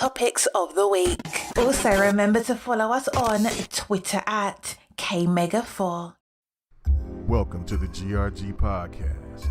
topics of the week. Also, remember to follow us on Twitter at KMega4. Welcome to the GRG podcast.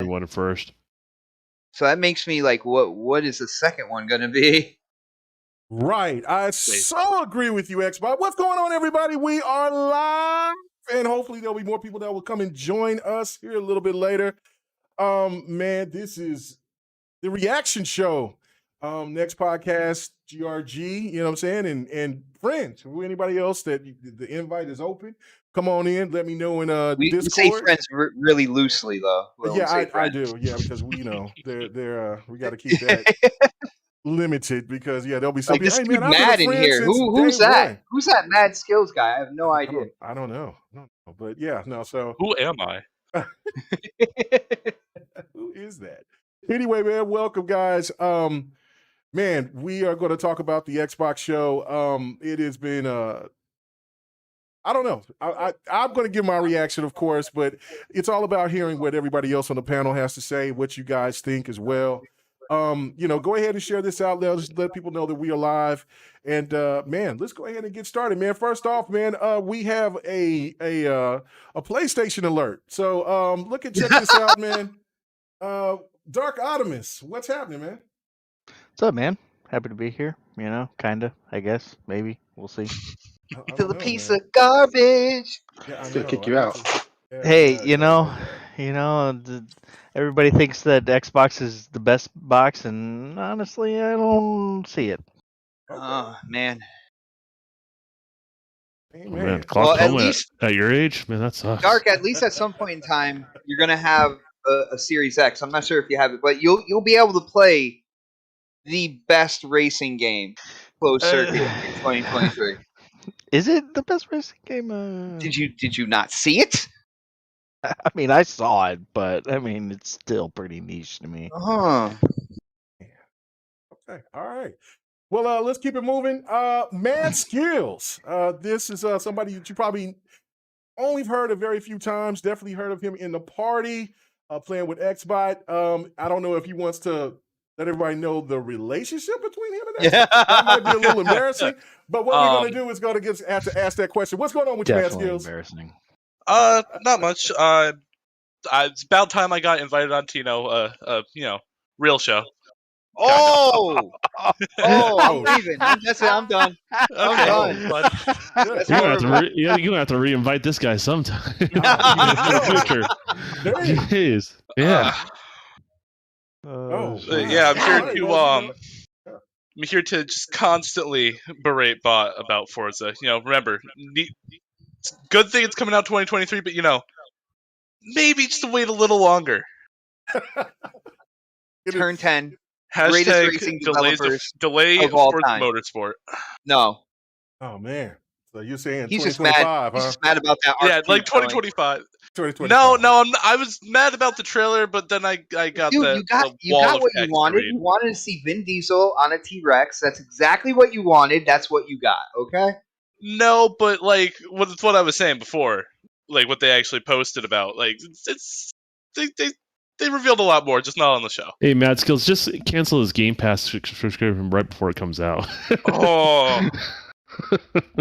One first. So that makes me like, what is the second one going to be? Right. I so agree with you, Xbox. What's going on, everybody? We are live, and hopefully there'll be more people that will come and join us here a little bit later. Man, this is the reaction show. Next podcast, GRG, you know what I'm saying? And friends, anybody else that the invite is open, come on in. Let me know in We Discord. say friends really loosely, though. I do. Yeah, because we they're we got to keep that limited because there'll be some like this people. dude mad in here. Who's that? One. Who's that mad skills guy? I have no idea. I don't know. But yeah, no. So who am I? Who is that? Anyway, man, welcome, guys. Man, we are going to talk about the Xbox show. It has been I don't know. I'm going to give my reaction, of course, but it's all about hearing what everybody else on the panel has to say, what you guys think as well. Go ahead and share this out. Let people know that we are live. And man, let's go ahead and get started, man. First off, man, we have a PlayStation alert. So look and check this out, man. Dark Optimus, what's happening, man? What's up, man? Happy to be here. Kinda, I guess, maybe. We'll see. To the piece of garbage. Yeah, It's gonna kick you out. Hey, everybody thinks that Xbox is the best box, and honestly, I don't see it. Okay. Oh man. Man, clock home at your age, man, that sucks. Dark, at least at some point in time, you're gonna have a Series X. I'm not sure if you have it, but you'll be able to play the best racing game, closed circuit, in 2023. Is it the best racing game? Did you not see it? I mean, I saw it, but I mean, it's still pretty niche to me. Okay, all right. Well, let's keep it moving. Mad Skills. This is somebody that you probably only heard of very few times. Definitely heard of him in the party, playing with Xbot. I don't know if he wants to let everybody know the relationship between him and Xbot. That might be a little embarrassing. But what we're going to do is going to have to ask that question. What's going on with you, Mad Skills? Embarrassing. Not much. It's about time I got invited onto real show. Oh, I'm Oh. leaving. That's it. I'm done. I'm Okay, done. but That's You're gonna have to horrible. you're gonna have to re-invite this guy sometime in Oh, the no. future. Dang. Jeez. Yeah. Oh, yeah, I'm wow. here All right, to well, I'm here to just constantly berate Bot about Forza. Remember, good thing it's coming out 2023, but maybe just wait a little longer. Turn 10. Greatest Hashtag racing developers delay of all Forza time. Motorsport. No. Oh, man. So you're saying He's just mad. 2025, He's huh? just mad about that. Yeah, R2 like telling. 2025. 2025. No, I was mad about the trailer, but then I got Dude, the you got wall of what you text to wanted. read. You wanted to see Vin Diesel on a T-Rex. That's exactly what you wanted. That's what you got. Okay. No, but like what I was saying before, like what they actually posted about, like it's they revealed a lot more, just not on the show. Hey, Mad Skills, just cancel his Game Pass subscription right before it comes out. Oh,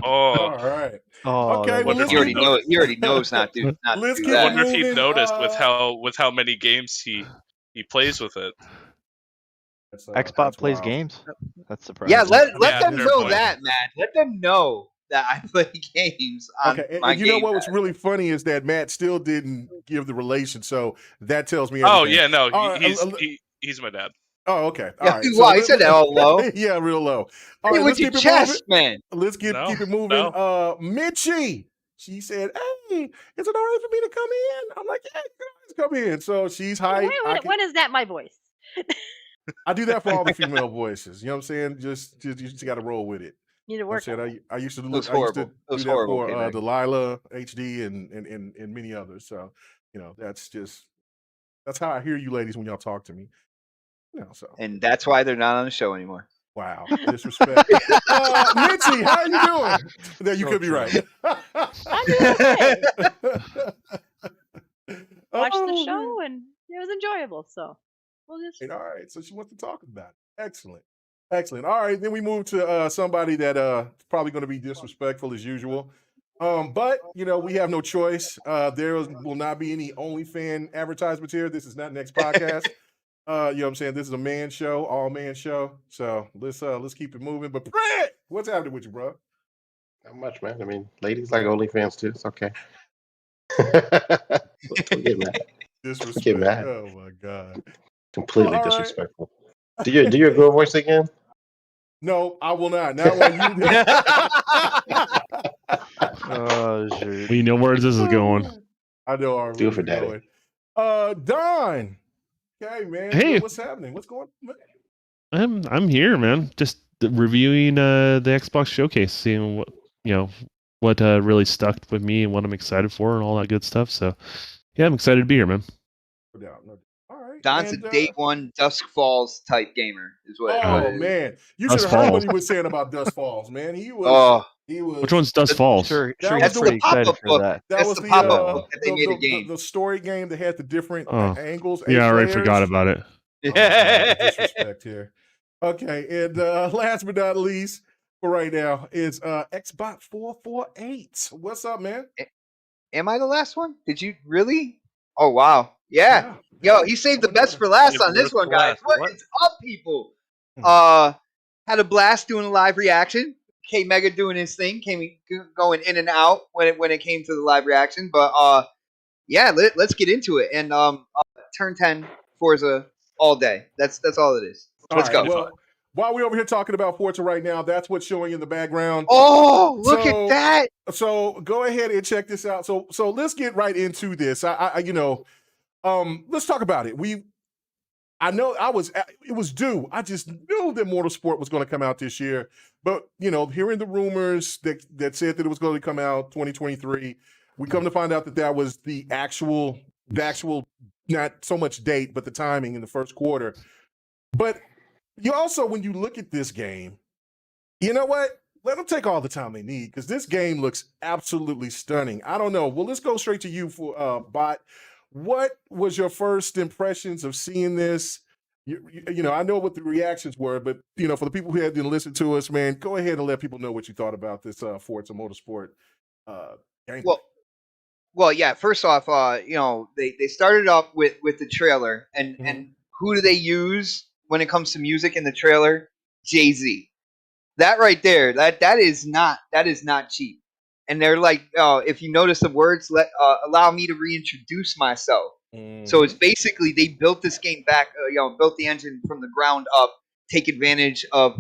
All right. Okay, well, let's he already keep knows. He already knows not to. Let's do keep I that. wonder if he moving, noticed with how many games he plays with it. Xbox plays wild. games. That's surprising. Yeah, let Yeah, them fair know point. that, man. Let them know that I play games on Okay, my and you know Game what was Pass. really funny is that Matt still didn't give the relation, so that tells me Oh everything. yeah, no, All right, he's my dad. oh, okay. All Yeah, right. wow, he said that all low. Yeah, real low. All Hey, right, with let's your keep it moving. chest, man. Let's keep it moving. Mitchie, she said, "Hey, is it all right for me to come in?" I'm like, "Yeah, guys, come in." So she's hyped. When is that my voice? I do that for all the female voices. You know what I'm saying? Just you just got to roll with it. You need to work. I used to It was I used to horrible. It was do that horrible, for K-Mag. Delilah HD and many others. So that's how I hear you ladies when y'all talk to me. So And that's why they're not on the show anymore. wow, disrespect. Mitzi, how are you doing? There, you could be right. I'm doing okay. Watched the Oh, show man. and it was enjoyable. So we'll just. All right, so she wants to talk about it. Excellent. All right, then we move to somebody that is probably going to be disrespectful as usual. But we have no choice. There will not be any OnlyFans advertisements here. This is not next podcast. You know what I'm saying? This is a man show, all man show. So let's keep it moving. But Brett, what's happening with you, bro? Not much, man. I mean, ladies like OnlyFans too. It's okay. Don't get mad. Disrespect. Get mad. Oh my god. Completely All right. disrespectful. Do your girl voice again? No, I will not. Not while you do. Oh, sure. We know where this is going. I know our Do it for daddy. Don. Okay, man. Hey. What's happening? What's going on? I'm here, man. Just reviewing the Xbox showcase, seeing what really stuck with me and what I'm excited for and all that good stuff. So yeah, I'm excited to be here, man. No doubt. All right. Don's a day one Dusk Falls type gamer, is what. Oh it is. man, you Dusk should have heard what Falls. he was saying about Dust Falls, man. He was. Which one's Dust Falls? Sure, That sure. was He's the pretty excited pop-up for book. that. That That's was the pop-up book that they made a the game. the story game that had the different Oh. angles. Yeah, I already layers. forgot about it. Oh, man, disrespect here. Okay, and last but not least, for right now, is Xbox 448. What's up, man? Am I the last one? Did you really? Oh wow, yeah. Yo, he saved the best for last on this one, guys. What is up, people? Had a blast doing a live reaction. K Mega doing his thing, going in and out when it came to the live reaction. But yeah, let's get into it. And turn 10 Forza all day. That's all it is. Let's go. Well, while we're over here talking about Forza right now, that's what's showing in the background. Oh, look at that! So go ahead and check this out. So let's get right into this. Let's talk about it. It was due. I just knew that Motorsport was going to come out this year. But, hearing the rumors that said that it was going to come out 2023, we come to find out that was the actual, not so much date, but the timing in the first quarter. But you also, when you look at this game, you know what? Let them take all the time they need because this game looks absolutely stunning. I don't know. Well, let's go straight to you for Bot. What was your first impressions of seeing this? I know what the reactions were, but for the people who didn't listen to us, man, go ahead and let people know what you thought about this Forza Motorsport game. Well, yeah. First off, they started off with the trailer, and who do they use when it comes to music in the trailer, Jay-Z. That right there, that is not cheap. And they're like, if you notice the words, allow me to reintroduce myself. So it's basically they built this game back, built the engine from the ground up, take advantage of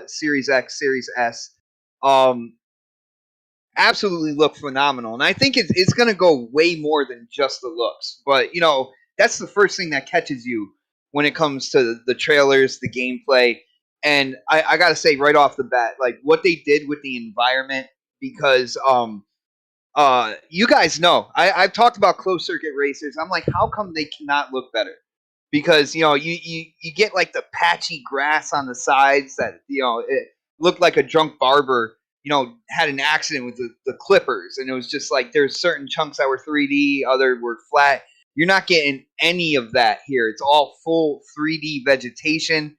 Series X, Series S. Absolutely look phenomenal, and I think it's going to go way more than just the looks. But that's the first thing that catches you when it comes to the trailers, the gameplay. And I gotta say right off the bat, like what they did with the environment, because you guys know I've talked about closed circuit racers. I'm like, how come they cannot look better? Because you get like the patchy grass on the sides that it looked like a drunk barber had an accident with the clippers, and it was just like there's certain chunks that were 3D, other were flat. You're not getting any of that here. It's all full 3D vegetation.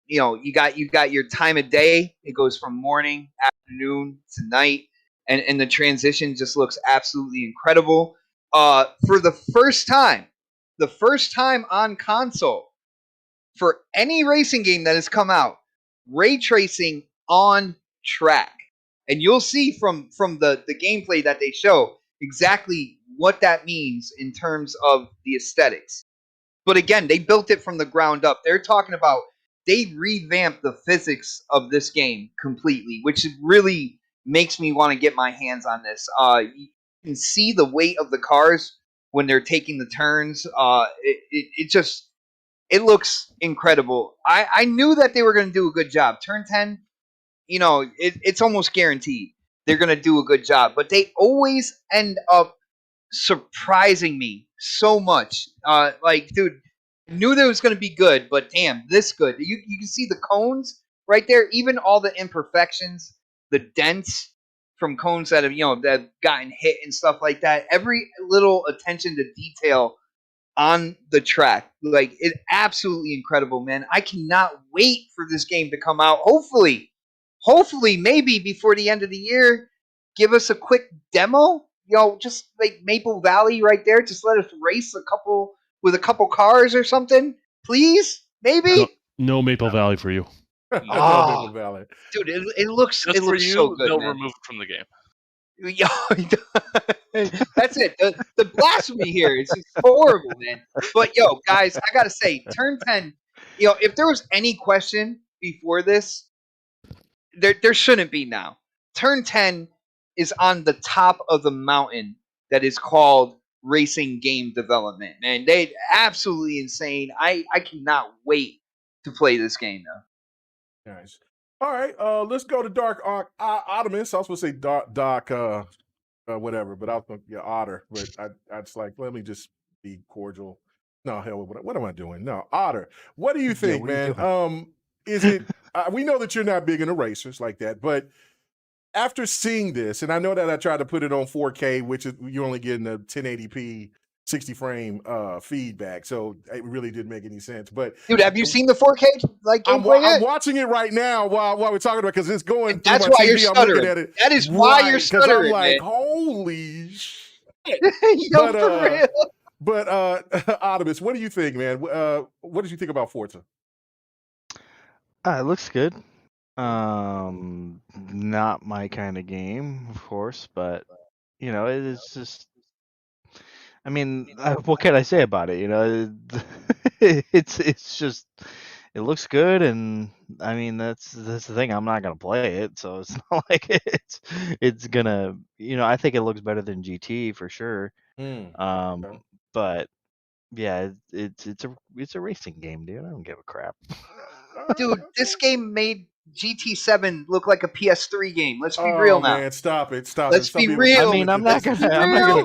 You got your time of day. It goes from morning, afternoon to night, and the transition just looks absolutely incredible. For the first time on console, for any racing game that has come out, ray tracing on track, and you'll see from the gameplay that they show exactly what that means in terms of the aesthetics. But again, they built it from the ground up. They're talking about they revamped the physics of this game completely, which really makes me want to get my hands on this. You can see the weight of the cars when they're taking the turns. It looks incredible. I knew that they were going to do a good job. Turn 10, it's almost guaranteed they're going to do a good job. But they always end up surprising me so much. Dude, I knew that it was going to be good, but damn, this good. You can see the cones right there, even all the imperfections, the dents from cones that have gotten hit and stuff like that. Every little attention to detail on the track, like it absolutely incredible, man. I cannot wait for this game to come out. Hopefully maybe before the end of the year, give us a quick demo, just like Maple Valley right there. Just let us race with a couple cars or something, please. Maybe no Maple Valley for you. Maple Valley, dude. It looks Just for you, so good. they'll Man. remove it from the game. That's it. The blasphemy here is horrible, man. But guys, I gotta say, Turn 10. If there was any question before this, there shouldn't be now. Turn 10 is on the top of the mountain that is called racing game development, man. They absolutely insane. I cannot wait to play this game now. Nice. All right, let's go to Dark Ottomus. I was supposed to say Doc whatever, but I was going to Otter. But I just like, let me just be cordial. No, hell, what am I doing? No, Otter. What do you think, man? Is it? We know that you're not big into racers like that, but after seeing this, and I know that I tried to put it on 4K, which is you're only getting a 1080p 60 frame feedback, so it really didn't make any sense. But dude, have you seen the 4K I'm watching it right now while we're talking about, because it's going and that's through my why TV. you're stuttering. I'm looking at it. That is why you're stuttering. I'm like, man. holy shit. For real. But Optimus, what do you think, man? What did you think about Forza? It looks good. Not my kind of game, of course, but it is just. I mean, what can I say about it? It's just it looks good, and I mean that's the thing. I'm not gonna play it, so it's not like it's gonna. I think it looks better than GT for sure. Okay. But yeah, it's a racing game, dude. I don't give a crap. Dude, this game made GT7 look like a PS3 game. Let's be real now. Man, stop it. Let's be real. I mean, I'm not gonna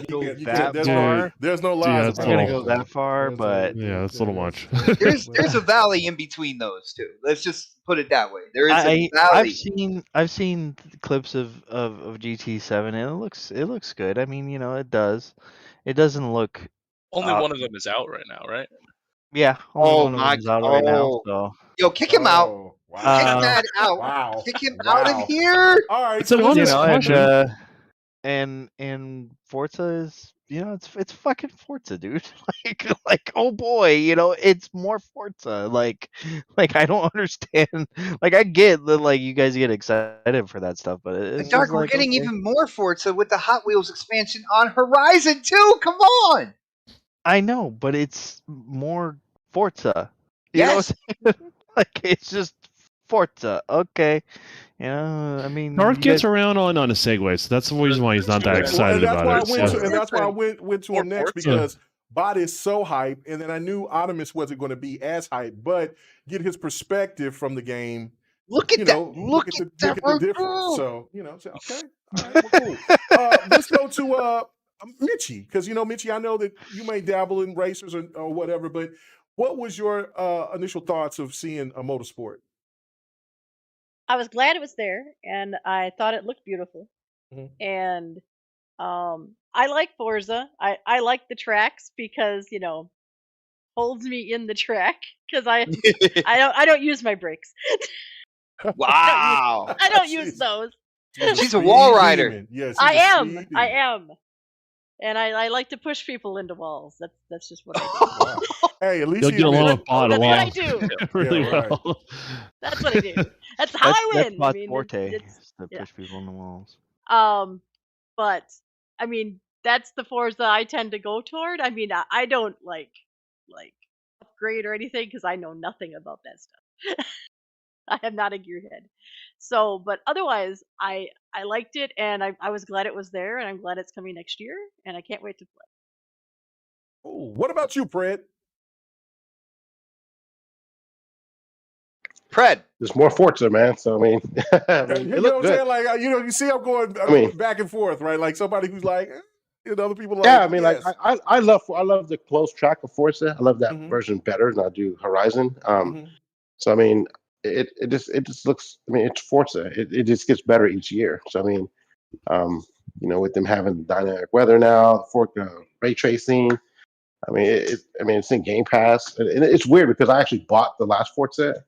go that far. There's no lies. I'm not gonna go that far, but yeah, that's a little much. There's a valley in between those two. Let's just put it that way. There is a valley. I've seen clips of GT7, and it looks good. I mean, it does. It doesn't look. Only one of them is out right now, right? Yeah. Only one of them is out right now. So. Yo, kick him out. Wow. Kick that out. Wow. Kick him out of here. All right. It's an honest question. And Forza it's fucking Forza, dude. Like oh boy, it's more Forza. Like I don't understand. Like I get that like you guys get excited for that stuff, but it's Dark, just we're like getting okay. even more Forza with the Hot Wheels expansion on Horizon 2. Come on. I know, but it's more Forza. You know Yes. what I'm saying? Like it's just Forza. Okay. I mean, Dark you gets guys. around on a Segway, so that's the reason why he's not that Well, excited and that's about why I it. went So. to, and that's why I went to him next, Forza. because Bot is so hype, and then I knew Optimus wasn't going to be as hype, but get his perspective from the game. Look at that. Look at look at the that. difference. So so okay, all right, well, cool. Let's go to Mitchie, because Mitchie, I know that you may dabble in racers or whatever, but what was your initial thoughts of seeing a motorsport? I was glad it was there, and I thought it looked beautiful. Mhm. And I like Forza. I like the tracks because holds me in the track because I don't use my brakes. Wow. I don't use those. She's a wall speed rider. demon. Yes, I am. And I like to push people into walls. That's just what I do. Wow. Hey, at least You'll he get along admits with Bot a That's what I lot. do. Really Yeah, right. well. That's what I do. That's how I That's win. I Bot's mean, forte. it's Is to yeah. push people on the walls. But I mean, that's the Forza I tend to go toward. I mean, I don't like upgrade or anything because I know nothing about that stuff. I am not a gearhead. So, but otherwise, I liked it, and I was glad it was there, and I'm glad it's coming next year, and I can't wait to play. Ooh, what about you, Fred? Pred. There's more Forza, man. So I mean, You it know what looked I'm good. saying? Like, you see, I'm going back and forth, right? Like somebody who's like, other people like, Yeah, I mean, yes. like I love the close track of Forza. I love that Mhm. version better than I do Horizon. Mhm. So I mean, it just looks. I mean, it's Forza. It just gets better each year. So I mean, with them having dynamic weather now, ray tracing. I mean, it's in Game Pass, and it's weird because I actually bought the last Forza,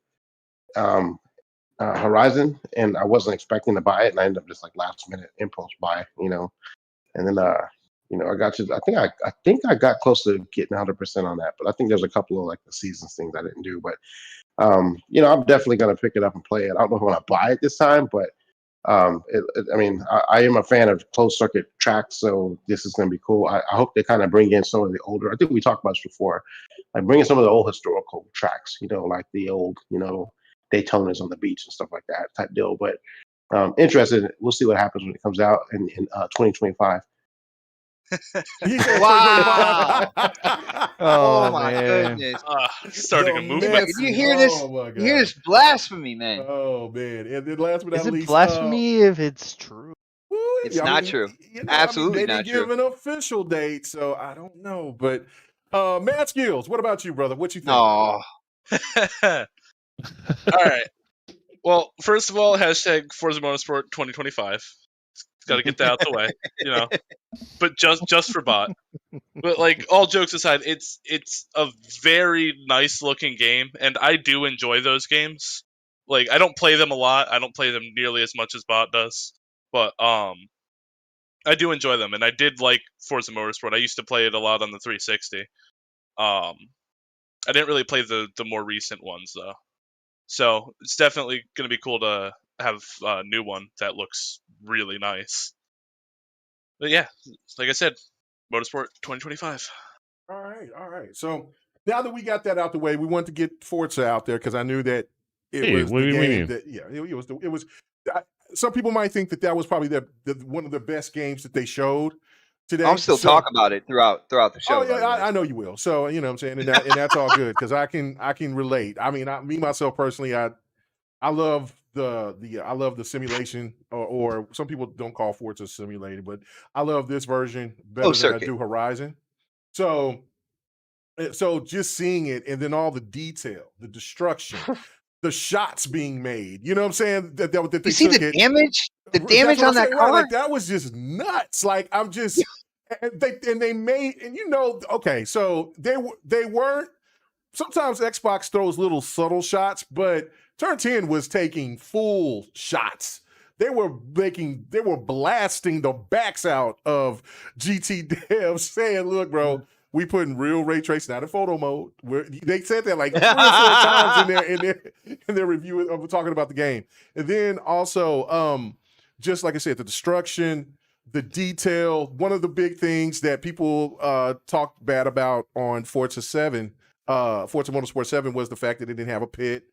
Horizon, and I wasn't expecting to buy it, and I ended up just like last minute impulse buy, and then I got to. I think I got close to getting 100% on that, but I think there's a couple of like the seasons things I didn't do, but I'm definitely gonna pick it up and play it. I don't know if I want to buy it this time, but I am a fan of closed circuit tracks, so this is going to be cool. I hope they kind of bring in some of the older. I think we talked about this before, like bringing some of the old historical tracks, like the old, Daytonas on the beach and stuff like that type deal. But interested. We'll see what happens when it comes out in 2025. He said Wow. 2025. Oh my man. goodness. Starting The a movement. Did you hear this? Oh my You hear God. this blasphemy, man. Oh man! And then last but not Is it least, blasphemy if it's true? It's not true. Absolutely they didn't not give true. an official date, so I don't know. But Matt Skills, what about you, brother? What you think? No. All right. Well, first of all, hashtag Forza Motorsport 2025. Got to get that out the way, But just for Bot. But like all jokes aside, it's a very nice looking game, and I do enjoy those games. Like I don't play them a lot. I don't play them nearly as much as Bot does, but I do enjoy them, and I did like Forza Motorsport. I used to play it a lot on the 360. I didn't really play the more recent ones though, so it's definitely going to be cool to have a new one that looks really nice. But yeah, like I said, Motorsport 2025. All right. So now that we got that out the way, we want to get Forza out there because I knew that it was what the do you game mean? that it was. Some people might think that was probably the one of the best games that they showed today. I'm still talking about it throughout the show. Oh yeah, I know you will. So you know what I'm saying, and that's all good because I can relate. I mean, me myself personally, I love I love the simulation, or some people don't call Forza simulated, but I love this version better than I circuit. do Horizon. So just seeing it, and then all the detail, the destruction, the shots being made. You know what I'm saying? That they You see took the it. damage? The That's damage what on I'm that saying, right? car? Like that was just nuts. Like I'm just, and they made, and okay, so they weren't. Sometimes Xbox throws little subtle shots, but Turn 10 was taking full shots they were blasting the backs out of GT devs, saying, "Look, bro, we putting real ray tracing out in photo mode." They said that like 3 or 4 times in their review of talking about the game. And then also, just like I said, the destruction, the detail. One of the big things that people talked bad about on Forza Motorsport 7 was the fact that it didn't have a pit.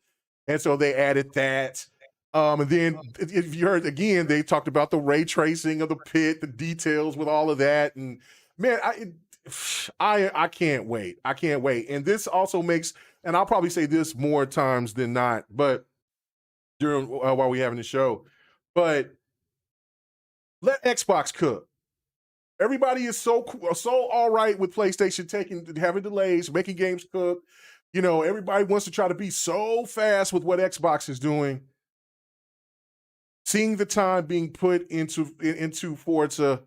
And so they added that. And then if you heard again, they talked about the ray tracing of the pit, the details with all of that. And man, I can't wait. I can't wait. And this also makes, and I'll probably say this more times than not, but during while we're having the show, but let Xbox cook. Everybody is so all right with PlayStation having delays, making games cook. You know, everybody wants to try to be so fast with what Xbox is doing. Seeing the time being put into Forza,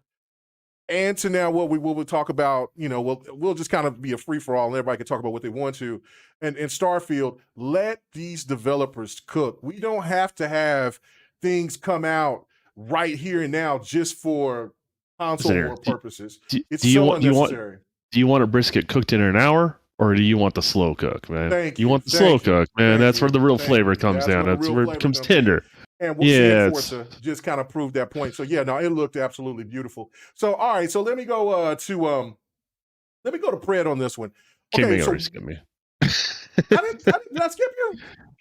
and to now what we will talk about, you know, we'll just kind of be a free for all, and everybody can talk about what they want to. And Starfield, let these developers cook. We don't have to have things come out right here and now just for console war purposes. It's so unnecessary. Do you want a brisket cooked in an hour? Or do you want the slow cook, man? Thank you want the slow cook, man. That's where the real flavor comes down. That's where it becomes tender. And we'll see in Forza just kind of prove that point. So yeah, no, it looked absolutely beautiful. So all right, so let me go to Pred on this one. Okay, so skip me. Did I skip you?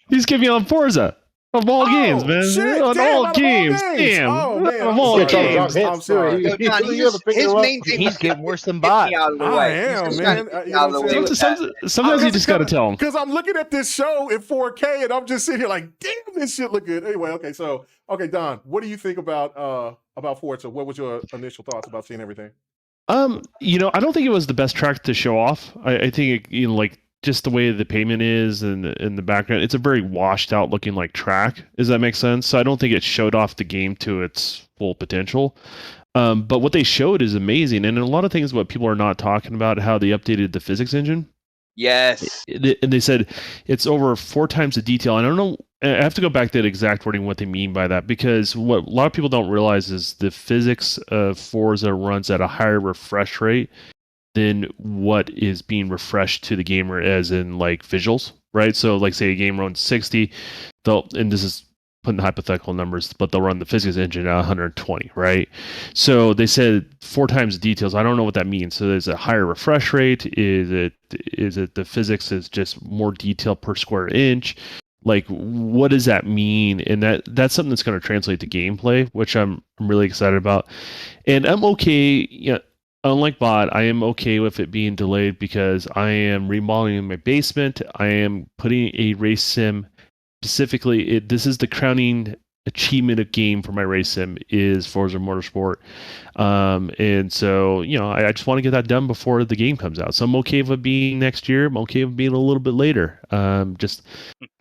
You skipped me on Forza. Of all games, man. Shit, on all games. Damn. Oh, man. Of all games. I'm sorry. He's getting worse than Bot. I am, man. Sometimes you just got to tell him. Because I'm looking at this show in 4K and I'm just sitting here like, damn, this shit look good. Anyway, okay, Don, what do you think about Forza? What was your initial thoughts about seeing everything? You know, I don't think it was the best track to show off. I think it, like just the way the pavement is and in the background, it's a very washed out looking like track. Does that make sense? So I don't think it showed off the game to its full potential. But what they showed is amazing. And a lot of things what people are not talking about, how they updated the physics engine. Yes. And they said it's over 4 times the detail. I don't know. I have to go back to that exact wording, what they mean by that, because what a lot of people don't realize is the physics of Forza runs at a higher refresh rate than what is being refreshed to the gamer as in like visuals, right? So like say a game runs 60, and this is putting hypothetical numbers, but they'll run the physics engine at 120, right? So they said 4 times the details. I don't know what that means. So there's a higher refresh rate. Is it the physics is just more detail per square inch? Like, what does that mean? And that's something that's going to translate to gameplay, which I'm really excited about. And I'm okay, you know, unlike Bot, I am okay with it being delayed because I am remodeling my basement. I am putting a race sim. Specifically, this is the crowning achievement of game for my race sim is Forza Motorsport. And so, you know, I just want to get that done before the game comes out. So I'm okay with it being next year. I'm okay with being a little bit later. Just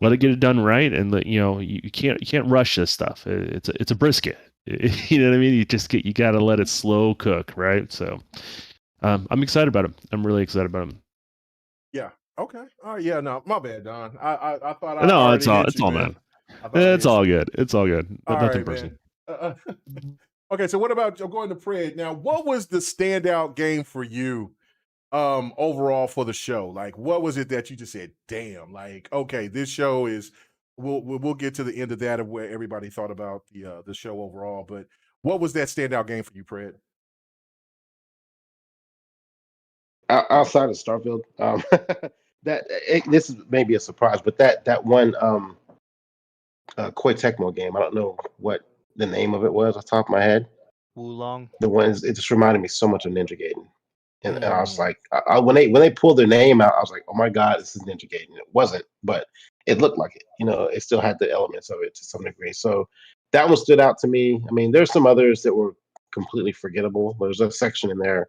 let it get it done right. And you know, you can't rush this stuff. It's a brisket. You know what I mean? You got to let it slow cook, right? So I'm excited about it. I'm really excited about it. Yeah. Okay. Oh yeah. No, my bad, Don. I thought. No, it's all man. It's all good. It's all good. Nothing personal. Okay. So what about going to Pred now? What was the standout game for you overall for the show? Like, what was it that you just said, "Damn!" Like, okay, this show is. We'll get to the end of that of where everybody thought about the show overall. But what was that standout game for you, Pred? Outside of Starfield, this is maybe a surprise, but that one Koei Tecmo game, I don't know what the name of it was off the top of my head. Wulong. The ones it just reminded me so much of Ninja Gaiden, and I was like, when they pulled their name out, I was like, oh my god, this is Ninja Gaiden. It wasn't, but it looked like it. You know, it still had the elements of it to some degree. So that one stood out to me. I mean, there's some others that were completely forgettable. There's a section in there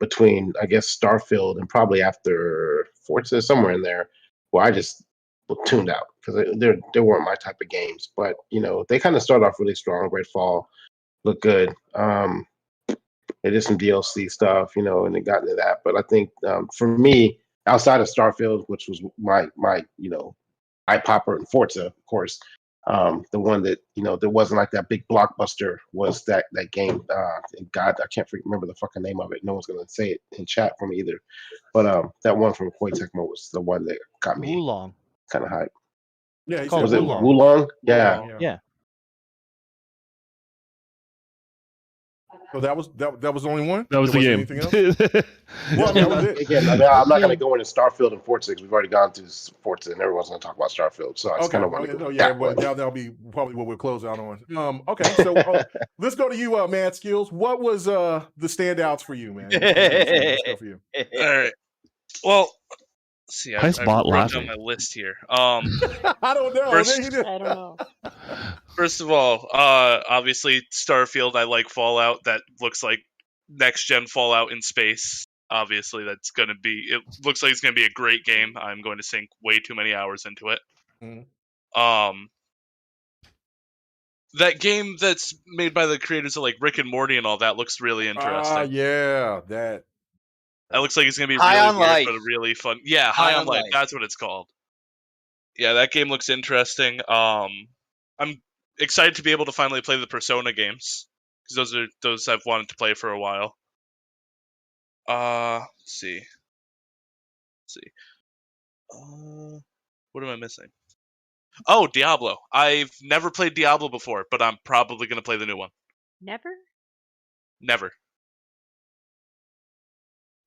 between, I guess, Starfield and probably after Forza, somewhere in there, where I just tuned out because they weren't my type of games. But you know, they kind of started off really strong. Great Fall looked good. They did some DLC stuff, you know, and they got into that. But I think for me, outside of Starfield, which was my you know, eye popper and Forza, of course, The one that there wasn't like that big blockbuster was that game. God, I can't remember the fucking name of it. No one's gonna say it in chat for me either. But that one from Koei Tecmo was the one that got me Wulong. kind of hyped. Yeah, he Called Was said it Wulong. Wulong? Yeah. Yeah. So that was the only one. That was There the wasn't game. anything else? Well, that was it. Again, I'm not going to go into Starfield and Forza because we've already gone through Forza and everyone's going to talk about Starfield. So I just kind of want to go that way. That'll be probably what we'll close out on. Okay, so let's go to you, Mad Skills. What was the standouts for you, man? Let's go for you. All right. Well, let's see. I Nice bot wrote laughing. down my list here. I don't know. I don't know. First of all, obviously Starfield. I like Fallout. That looks like next gen Fallout in space. Obviously, that's gonna be. It looks like it's gonna be a great game. I'm going to sink way too many hours into it. Mhm. That game that's made by the creators of like Rick and Morty and all that looks really interesting. Yeah, that looks like it's gonna be High really on weird Life. but really fun. Yeah, High on Life. That's what it's called. Yeah, that game looks interesting. I'm excited to be able to finally play the Persona games because those I've wanted to play for a while. Let's see. What am I missing? Oh, Diablo. I've never played Diablo before, but I'm probably gonna play the new one. Never? Never.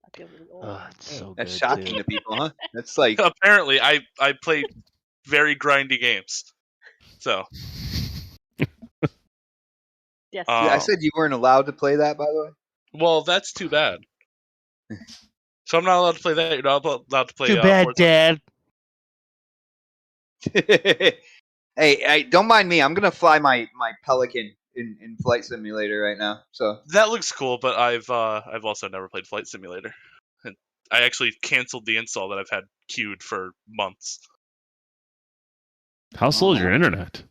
I feel really old. Oh, it's so That's good, shocking too. to people, huh? That's like Apparently, I played very grindy games. So. Yes. I said you weren't allowed to play that, by the way. Well, that's too bad. So I'm not allowed to play that. You're not allowed to play. Too bad, Forza? Dad. Hey, don't mind me. I'm gonna fly my Pelican in Flight Simulator right now. So that looks cool, but I've also never played Flight Simulator. And I actually canceled the install that I've had queued for months. How slow is your internet?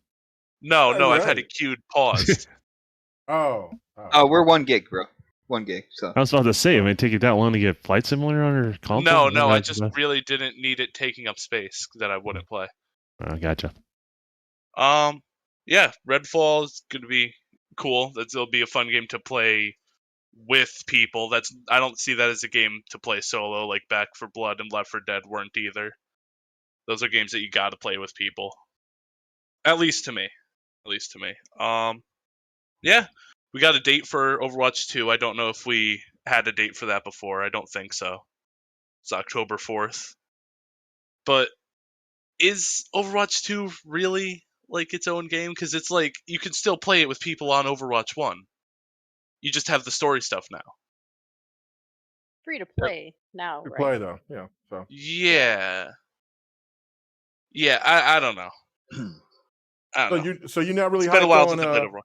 No, Right. I've had it queued paused. Oh, we're 1 gig, bro. 1 gig. So I was about to say, it might take you that long to get Flight Simulator on your console? No, I just really didn't need it taking up space that I wouldn't play. Oh, gotcha. Yeah, Redfall is going to be cool. It'll be a fun game to play with people. I don't see that as a game to play solo, like Back 4 Blood and Left 4 Dead weren't either. Those are games that you got to play with people. At least to me. Yeah, we got a date for Overwatch 2. I don't know if we had a date for that before. I don't think so. It's October 4th. But is Overwatch 2 really like its own game? Because it's like you can still play it with people on Overwatch 1. You just have the story stuff now. Free to play now, to right? play though. Yeah. So Yeah, I don't know. I don't know. So you're not really It's been hyped a while on since I played Overwatch.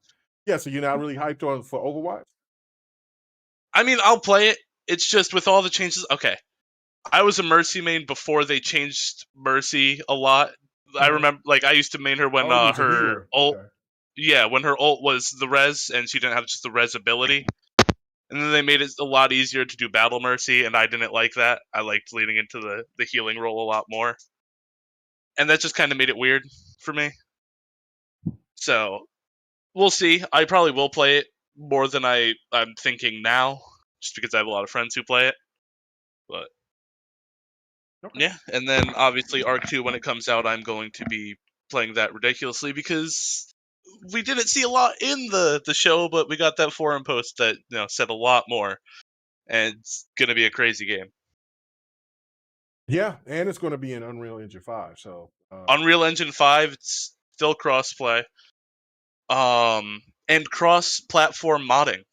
Yeah, so you're not really hyped on for Overwatch? I mean, I'll play it. It's just with all the changes. Okay, I was a Mercy main before they changed Mercy a lot. I remember, like, I used to main her when her ult. Okay. Yeah, when her ult was the res, and she didn't have just the res ability. And then they made it a lot easier to do Battle Mercy, and I didn't like that. I liked leaning into the healing role a lot more. And that just kind of made it weird for me. So, we'll see. I probably will play it more than I'm thinking now, just because I have a lot of friends who play it. But, yeah. And then, obviously, Arc 2, when it comes out, I'm going to be playing that ridiculously, because we didn't see a lot in the show, but we got that forum post that said a lot more. And it's going to be a crazy game. Yeah, and it's going to be in Unreal Engine 5. So Unreal Engine 5, it's still crossplay. And cross-platform modding.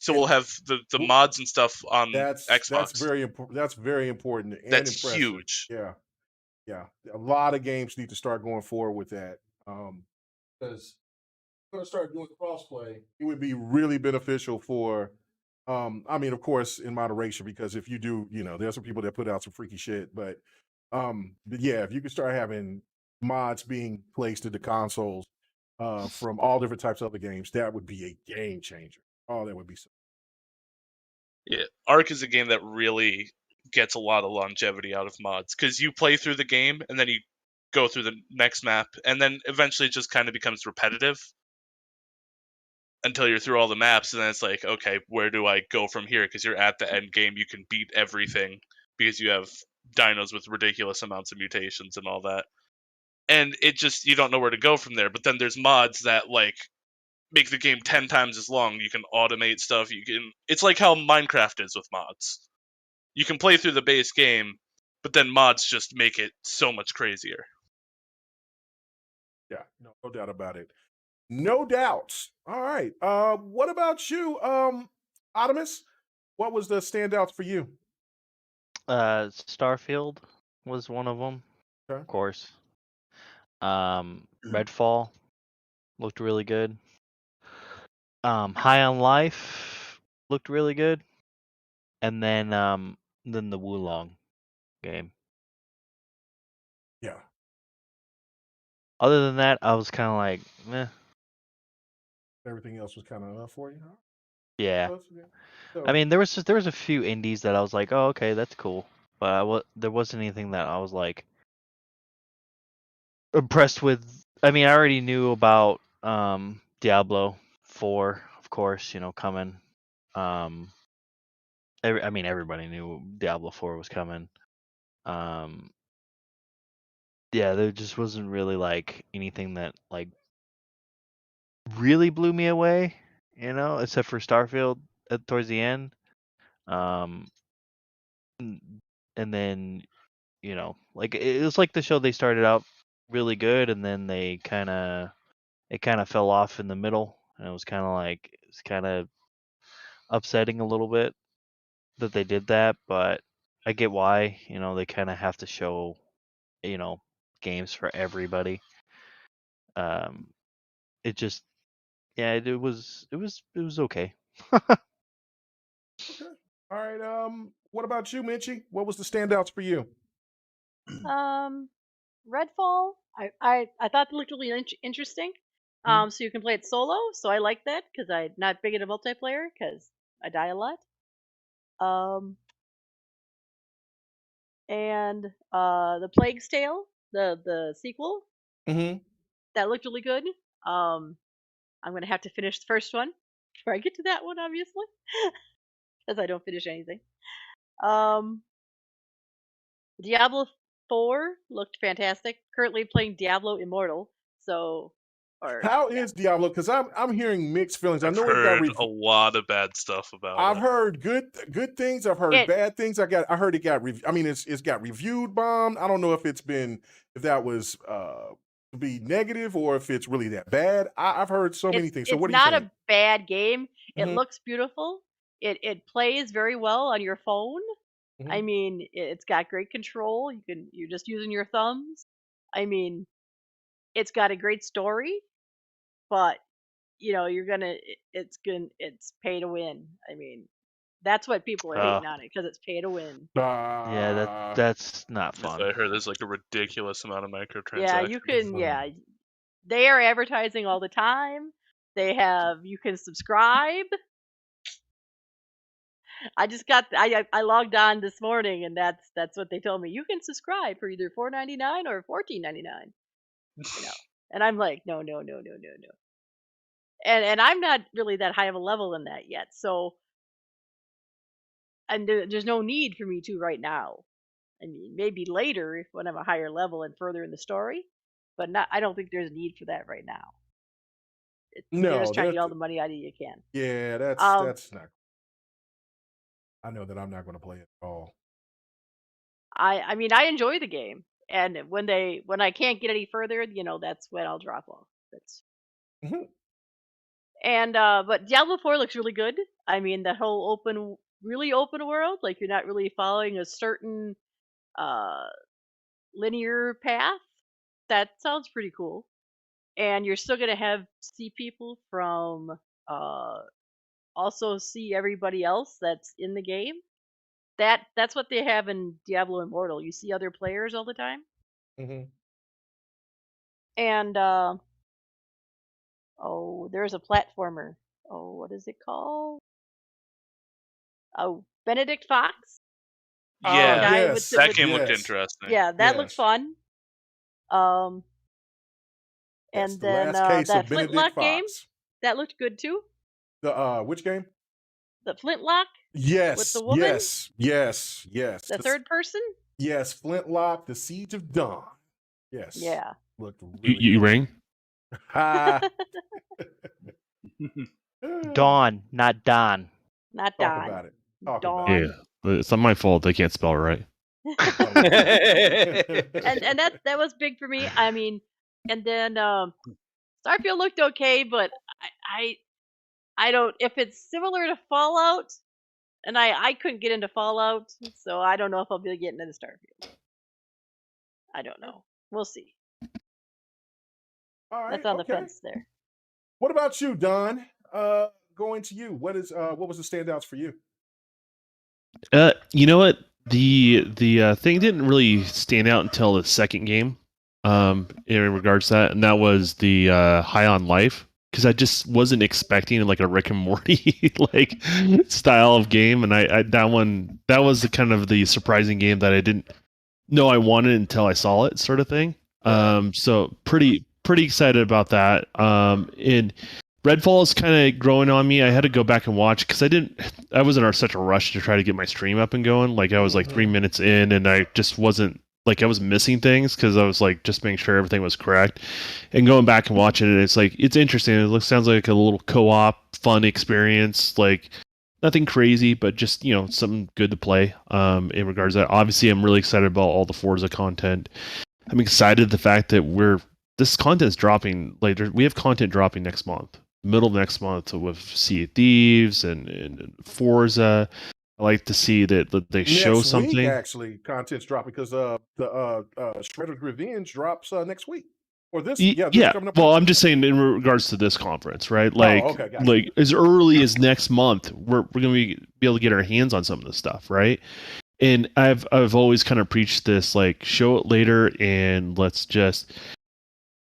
So we'll have the mods and stuff on Xbox. That's very important. That's very important and that's impressive. Huge. Yeah. A lot of games need to start going forward with that. Because we're going to start doing crossplay. It would be really beneficial for. I mean, of course, in moderation, because if you do, there's some people that put out some freaky shit. But yeah, if you could start having mods being placed into consoles from all different types of other games, that would be a game changer. Oh, that would be so. Yeah, Ark is a game that really gets a lot of longevity out of mods, because you play through the game and then you go through the next map, and then eventually it just kind of becomes repetitive until you're through all the maps, and then it's like, okay, where do I go from here? Because you're at the end game, you can beat everything because you have dinos with ridiculous amounts of mutations and all that. And it just, you don't know where to go from there. But then there's mods that like make the game 10 times as long. You can automate stuff. It's like how Minecraft is with mods. You can play through the base game, but then mods just make it so much crazier. Yeah, no doubt about it. No doubts. All right. What about you, Optimus? What was the standouts for you? Starfield was one of them, Okay. of course. Redfall looked really good. High on Life looked really good, and then the Wulong game. Yeah. Other than that, I was kind of like, meh. Everything else was kind of for you, huh? Yeah. So, I mean, there was a few indies that I was like, oh, okay, that's cool, but there wasn't anything that I was like impressed with. I mean, I already knew about Diablo 4, of course, coming. I mean, everybody knew Diablo 4 was coming. Yeah, there just wasn't really like anything that like really blew me away, except for Starfield towards the end. And then, like it was like the show, they started out really good and then it kind of fell off in the middle, and it was kind of upsetting a little bit that they did that, but I get why. They kind of have to show, games for everybody. It just, yeah, it was okay. okay. All right. What about you, Minchie? What was the standouts for you? Redfall, I thought it looked really interesting. So you can play it solo, so I like that because I'm not big into multiplayer because I die a lot. And the Plague's Tale, the sequel, that looked really good. I'm gonna have to finish the first one before I get to that one, obviously, because I don't finish anything. Diablo 4 looked fantastic. Currently playing Diablo Immortal, so. How is Diablo? Because I'm hearing mixed feelings. I've heard a lot of bad stuff about it. I've heard good things. I've heard bad things. I heard it got. I mean, it's got reviewed bombed. I don't know if that was to be negative or if it's really that bad. I've heard so many things. So what do you think? It's not a bad game. It looks beautiful. It plays very well on your phone. I mean, it's got great control. You're just using your thumbs. I mean, it's got a great story, but it's pay to win. I mean, that's what people are hating on it, because it's pay to win. Yeah, that's not fun. I heard there's like a ridiculous amount of microtransactions. Yeah, you can. Yeah, they are advertising all the time. You can subscribe. I logged on this morning, and that's what they told me. You can subscribe for either $4.99 or $14.99. And I'm like, no. And I'm not really that high of a level in that yet, so, and there's no need for me to right now. I mean, maybe later when I'm a higher level and further in the story, but not. I don't think there's a need for that right now. They're just trying to get all the money out of you can. Yeah, that's not. I know that I'm not going to play it at all. I mean, I enjoy the game, and when I can't get any further, that's when I'll drop off. That's. And but Diablo 4 looks really good. I mean, that whole really open world, like you're not really following a certain linear path. That sounds pretty cool. And you're still gonna see people from also see everybody else that's in the game. That's what they have in Diablo Immortal. You see other players all the time. And there's a platformer. Oh, what is it called? Oh, Benedict Fox. Yeah, that game looked interesting. Yeah, that looked fun. And That's the then last case that of Benedict Flintlock game, Fox. that looked good too. The which game? The Flintlock Yes. with the woman. Yes. The third person. Yes, Flintlock, The Siege of Dawn. Yes. Yeah. Looked really You good. rang? Ha. Dawn, not Don. Not Talk Don. about it. Talk Dawn. about it. Yeah, it's not my fault. They can't spell it right. and that was big for me. I mean, and then Starfield looked okay, but I don't, if it's similar to Fallout, and I couldn't get into Fallout, so I don't know if I'll be getting into Starfield. I don't know. We'll see. All right, That's on the okay. fence there. What about you, Don? Going to you. What was the standouts for you? You know what? The thing didn't really stand out until the second game. In regards to that, and that was the High on Life, because I just wasn't expecting like a Rick and Morty like style of game, and I that was the kind of the surprising game that I didn't know I wanted until I saw it, sort of thing. So pretty excited about that. And Redfall is kind of growing on me. I had to go back and watch because I wasn't in such a rush to try to get my stream up and going. Like I was like 3 minutes in, and I just wasn't, like I was missing things because I was like just making sure everything was correct, and going back and watching it, it's like it's interesting. It sounds like a little co-op fun experience, like nothing crazy, but just something good to play. In regards to that, obviously I'm really excited about all the Forza content. I'm excited the fact that this content's dropping later. We have content dropping next month, middle of next month, with Sea of Thieves and Forza. I like to see that they show Next something. week, actually, content's dropping because the Shredder's Revenge drops next week. Or this, this coming up. Well, I'm just saying in regards to this conference, right? Like, okay, gotcha. like as early as next month, we're going to be able to get our hands on some of this stuff, right? And I've always kind of preached this, like, show it later and let's just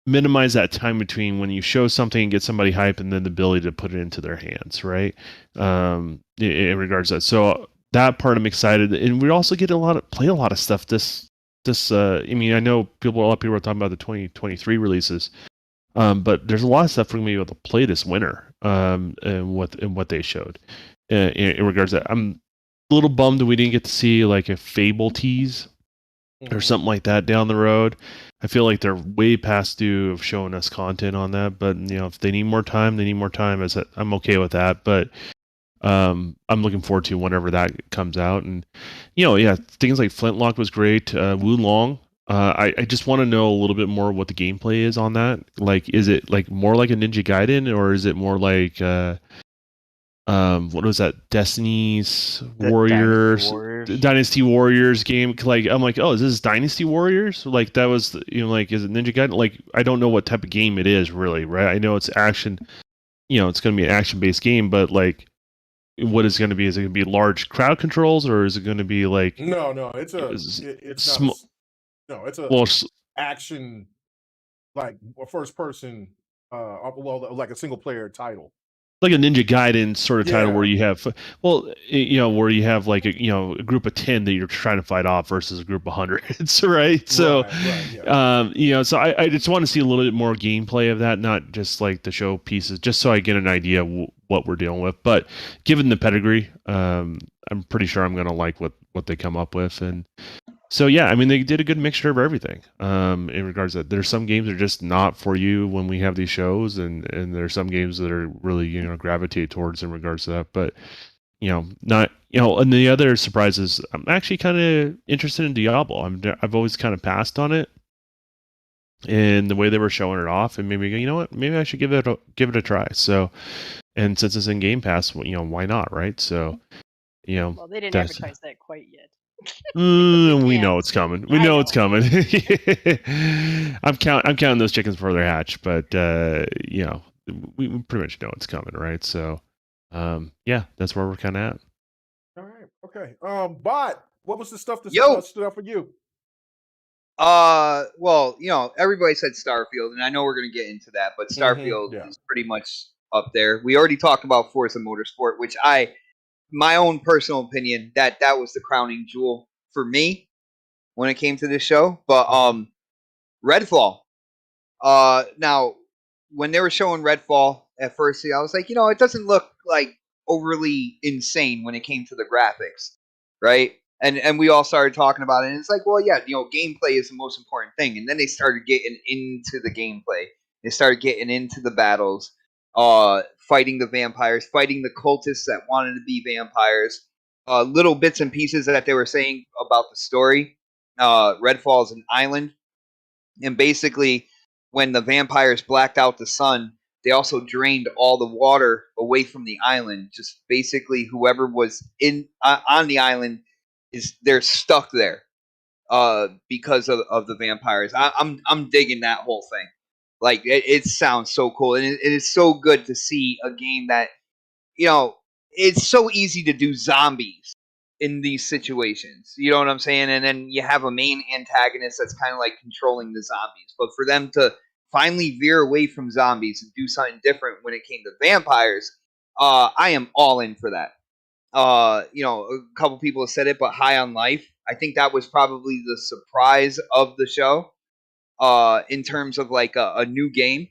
minimize that time between when you show something and get somebody hype and then the ability to put it into their hands, right? In regards to that. So that part I'm excited. And we also get play a lot of stuff I mean, I know a lot of people are talking about the 2023 releases, but there's a lot of stuff we're going to be able to play this winter, and what they showed. In regards to that, I'm a little bummed that we didn't get to see like a Fable tease or something like that down the road. I feel like they're way past due of showing us content on that, but if they need more time, they need more time. I'm okay with that, but I'm looking forward to whenever that comes out. And things like Flintlock was great. Wulong, I just want to know a little bit more what the gameplay is on that. Like, is it like more like a Ninja Gaiden, or is it more like what was that, Destiny's Warriors, Dynasty Warriors game? Like, I'm like, oh, is this Dynasty Warriors? Like, that was like, is it Ninja Gaiden? Like, I don't know what type of game it is really, right? I know it's action, it's going to be an action based game, but like, what is it going to be? Is it going to be large crowd controls, or is it going to be like no, it's action, like a first person, like a single player title, like a Ninja Gaiden sort of title where you have, where you have like a group of 10 that you're trying to fight off versus a group of hundreds, right? So, so I just want to see a little bit more gameplay of that, not just like the show pieces, just so I get an idea what we're dealing with. But given the pedigree, I'm pretty sure I'm going to like what they come up with. And so, I mean, they did a good mixture of everything. In regards to that, there's some games that are just not for you when we have these shows, and there's some games that are really gravitate towards in regards to that. But not and the other surprise is I'm actually kind of interested in Diablo. I've always kind of passed on it, and the way they were showing it off, and maybe maybe I should give it a try. So, and since it's in Game Pass, why not, right? So, well, they didn't advertise that quite yet. We know it's coming. We know it's coming. I'm counting those chickens before they hatch, but we pretty much know it's coming, right? So, that's where we're kind of at. All right, okay. Bot, what was the stuff that stood out for you? Well, everybody said Starfield, and I know we're gonna get into that, but Starfield is pretty much up there. We already talked about Forza Motorsport, which my own personal opinion, that was the crowning jewel for me when it came to this show. But Redfall. Now, when they were showing Redfall at first, I was like, it doesn't look like overly insane when it came to the graphics, right? And we all started talking about it, and it's like, well, yeah, gameplay is the most important thing. And then they started getting into the gameplay. They started getting into the battles, fighting the vampires, fighting the cultists that wanted to be vampires, little bits and pieces that they were saying about the story. Redfall is an island, and basically, when the vampires blacked out the sun, they also drained all the water away from the island. Just basically, whoever was on the island they're stuck there because of the vampires. I'm digging that whole thing. Like it sounds so cool, and it is so good to see a game that it's so easy to do zombies in these situations. You know what I'm saying? And then you have a main antagonist that's kind of like controlling the zombies. But for them to finally veer away from zombies and do something different when it came to vampires, I am all in for that. A couple people have said it, but High on Life, I think that was probably the surprise of the show in terms of like a new game.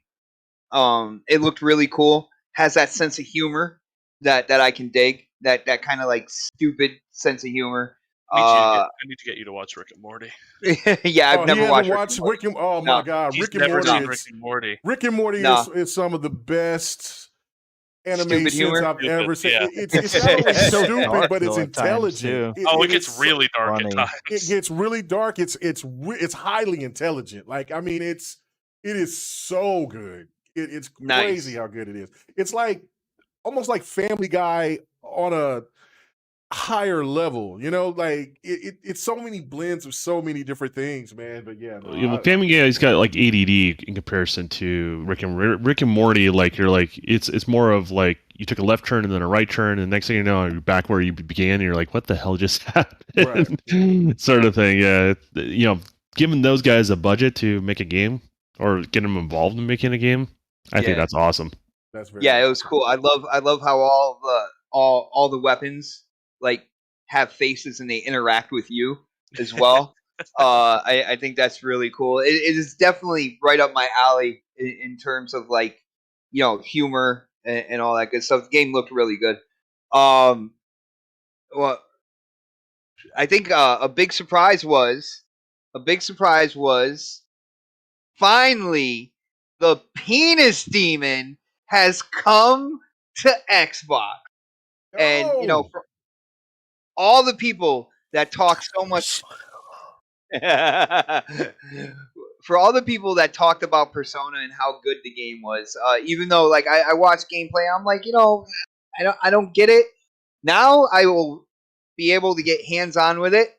It looked really cool. Has that sense of humor that I can dig. That kind of like stupid sense of humor. I need to get you to watch Rick and Morty. Yeah, I've never watched Rick and Oh my God, He's Rick and never Morty. seen Rick and Morty. Rick and Morty is some of the best animations I've ever seen. Yeah. It's not only So stupid, dark, but it's though, at times, intelligent. too. It gets really dark funny. at times. It gets really dark. It's highly intelligent. Like, I mean, it is so good. It's crazy how good it is. It's like almost like Family Guy on a higher level, like it's so many blends of so many different things, man. But yeah, Family Guy's got like ADD in comparison to Rick and Morty. Like you're like it's more of like you took a left turn and then a right turn, and the next thing you know, you're back where you began, and you're like, what the hell just happened? Right. Sort of thing. Yeah, given those guys a budget to make a game or get them involved in making a game, I think that's awesome. That's very it was cool. I love how all the weapons like have faces and they interact with you as well. I think that's really cool. It is definitely right up my alley in terms of like humor and all that good stuff. The game looked really good. Well, I think a big surprise was finally the penis demon has come to Xbox. And for all the people that talk so much for all the people that talked about Persona and how good the game was, even though like I watched gameplay, I'm like, I don't get it. Now I will be able to get hands on with it,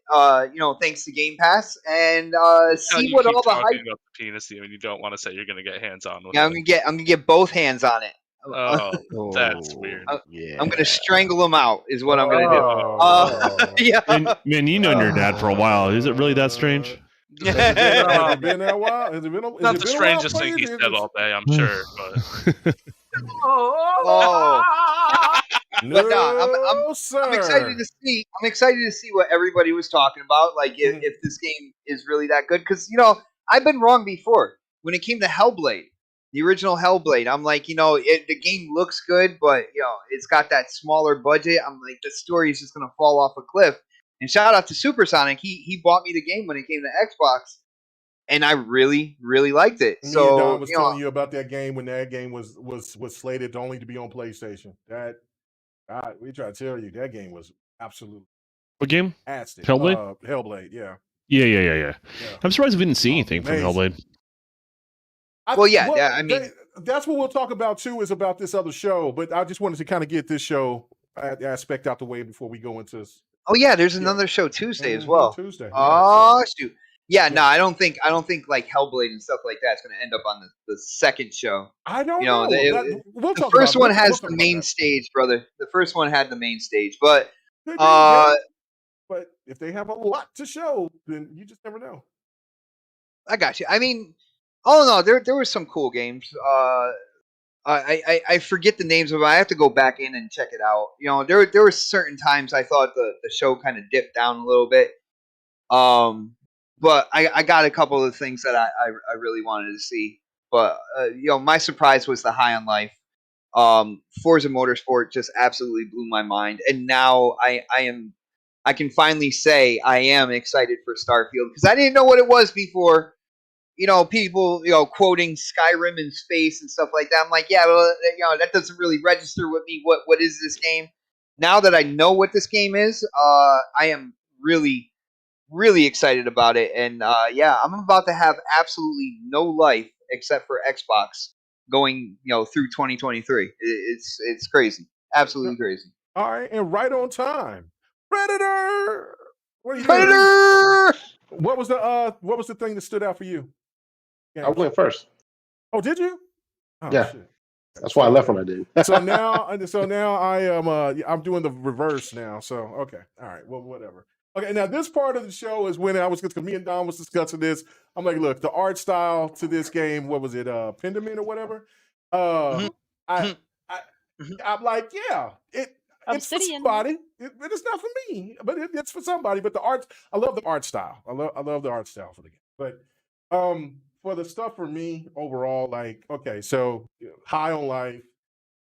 thanks to Game Pass, and see what all the hype. About the penis demon, you don't want to say you're going to get hands on with it. I'm gonna get both hands on it. Oh, that's weird. I'm gonna strangle him out. Is what I'm gonna do. Yeah, man, you known your dad for a while. Is it really that strange? Has it been that while? Has it been? Not the strangest thing he said all day, I'm sure. But no, I'm excited to see. I'm excited to see what everybody was talking about. Like if this game is really that good, because I've been wrong before when it came to Hellblade. The original Hellblade, I'm like, the game looks good, but it's got that smaller budget. I'm like, the story is just gonna fall off a cliff. And shout out to Supersonic, he bought me the game when it came to Xbox, and I really, really liked it. Me so and Don was telling you about that game when that game was slated only to be on PlayStation. We try to tell you that game was absolutely what game? Fantastic. Hellblade. Hellblade, yeah. Yeah. I'm surprised we didn't see anything from Hellblade. I mean, that's what we'll talk about too. Is about this other show, but I just wanted to kind of get this show aspect out the way before we go into. Oh yeah, there's another show Tuesday as well. Tuesday. Oh shoot. Yeah, no, I don't think like Hellblade and stuff like that's going to end up on the second show. I don't know. We'll talk the first about one has the main stage, brother. The first one had the main stage, but but if they have a lot to show, then you just never know. I got you. I mean, no, there were some cool games. I forget the names of them. I have to go back in and check it out. There were certain times I thought the show kind of dipped down a little bit. but I got a couple of things that I really wanted to see. But my surprise was the High on Life. Forza Motorsport just absolutely blew my mind, and now I can finally say I am excited for Starfield because I didn't know what it was before. People, quoting Skyrim in space and stuff like that. I'm like, yeah, well, that doesn't really register with me. What is this game? Now that I know what this game is, I am really, really excited about it. And I'm about to have absolutely no life except for Xbox going, through 2023. It's crazy, absolutely crazy. All right, and right on time, Predator. What do you think? Predator. What was the thing that stood out for you? I went first. Oh, did you? Oh, Yeah. shit. That's why I left when I did. so now I am I'm doing the reverse now. So okay, all right, well, whatever. Okay, now this part of the show is when me and Don was discussing this. I'm like, look, the art style to this game, what was it, Pendament or whatever? I'm like, yeah, it's for Obsidian. somebody. It's not for me, but it's for somebody. But the art, I love the art style. I love the art style for the game. But for the stuff for me overall, like, okay, so High on Life,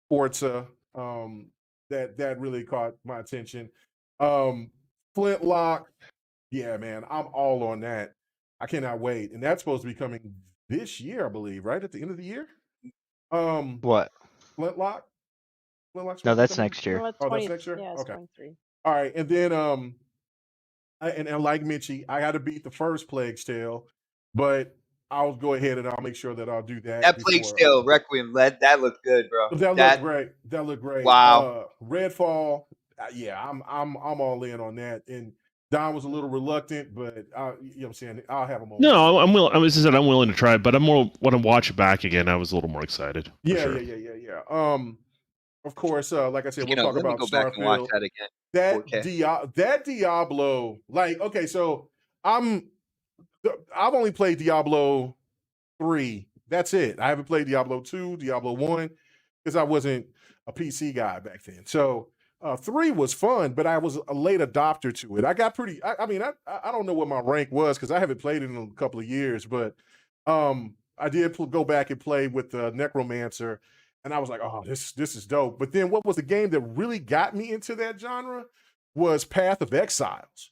Forza, that really caught my attention. Flintlock, yeah, man, I'm all on that. I cannot wait, and that's supposed to be coming this year, I believe, right at the end of the year. What? Flintlock. Flintlock's No, supposed to that's come next year. No, it's Oh, that's 20 next year? Yeah, it's Okay. 23. All right, and then and like Mitchie, I got to beat the first Plague's Tale, but I'll go ahead and I'll make sure that I'll do that. That Plague's Tale Requiem, that looked good, bro. That looked great. That looked great. Wow. Redfall, yeah, I'm all in on that. And Don was a little reluctant, but you know what I'm saying, I'll have him on. No, I'm willing. I'm willing to try it, but I'm more when I watch it back again. I was a little more excited. Yeah, sure. yeah. Of course, like I said, we'll talk let about me go back and watch Starfield. that again. That Diablo, like, okay, so I've only played Diablo 3. That's it. I haven't played Diablo 2, Diablo 1, because I wasn't a PC guy back then. So 3 was fun, but I was a late adopter to it. I got pretty. I mean, I don't know what my rank was because I haven't played it in a couple of years, but I did go back and play with the Necromancer. And I was like, oh, this is dope. But then what was the game that really got me into that genre was Path of Exiles.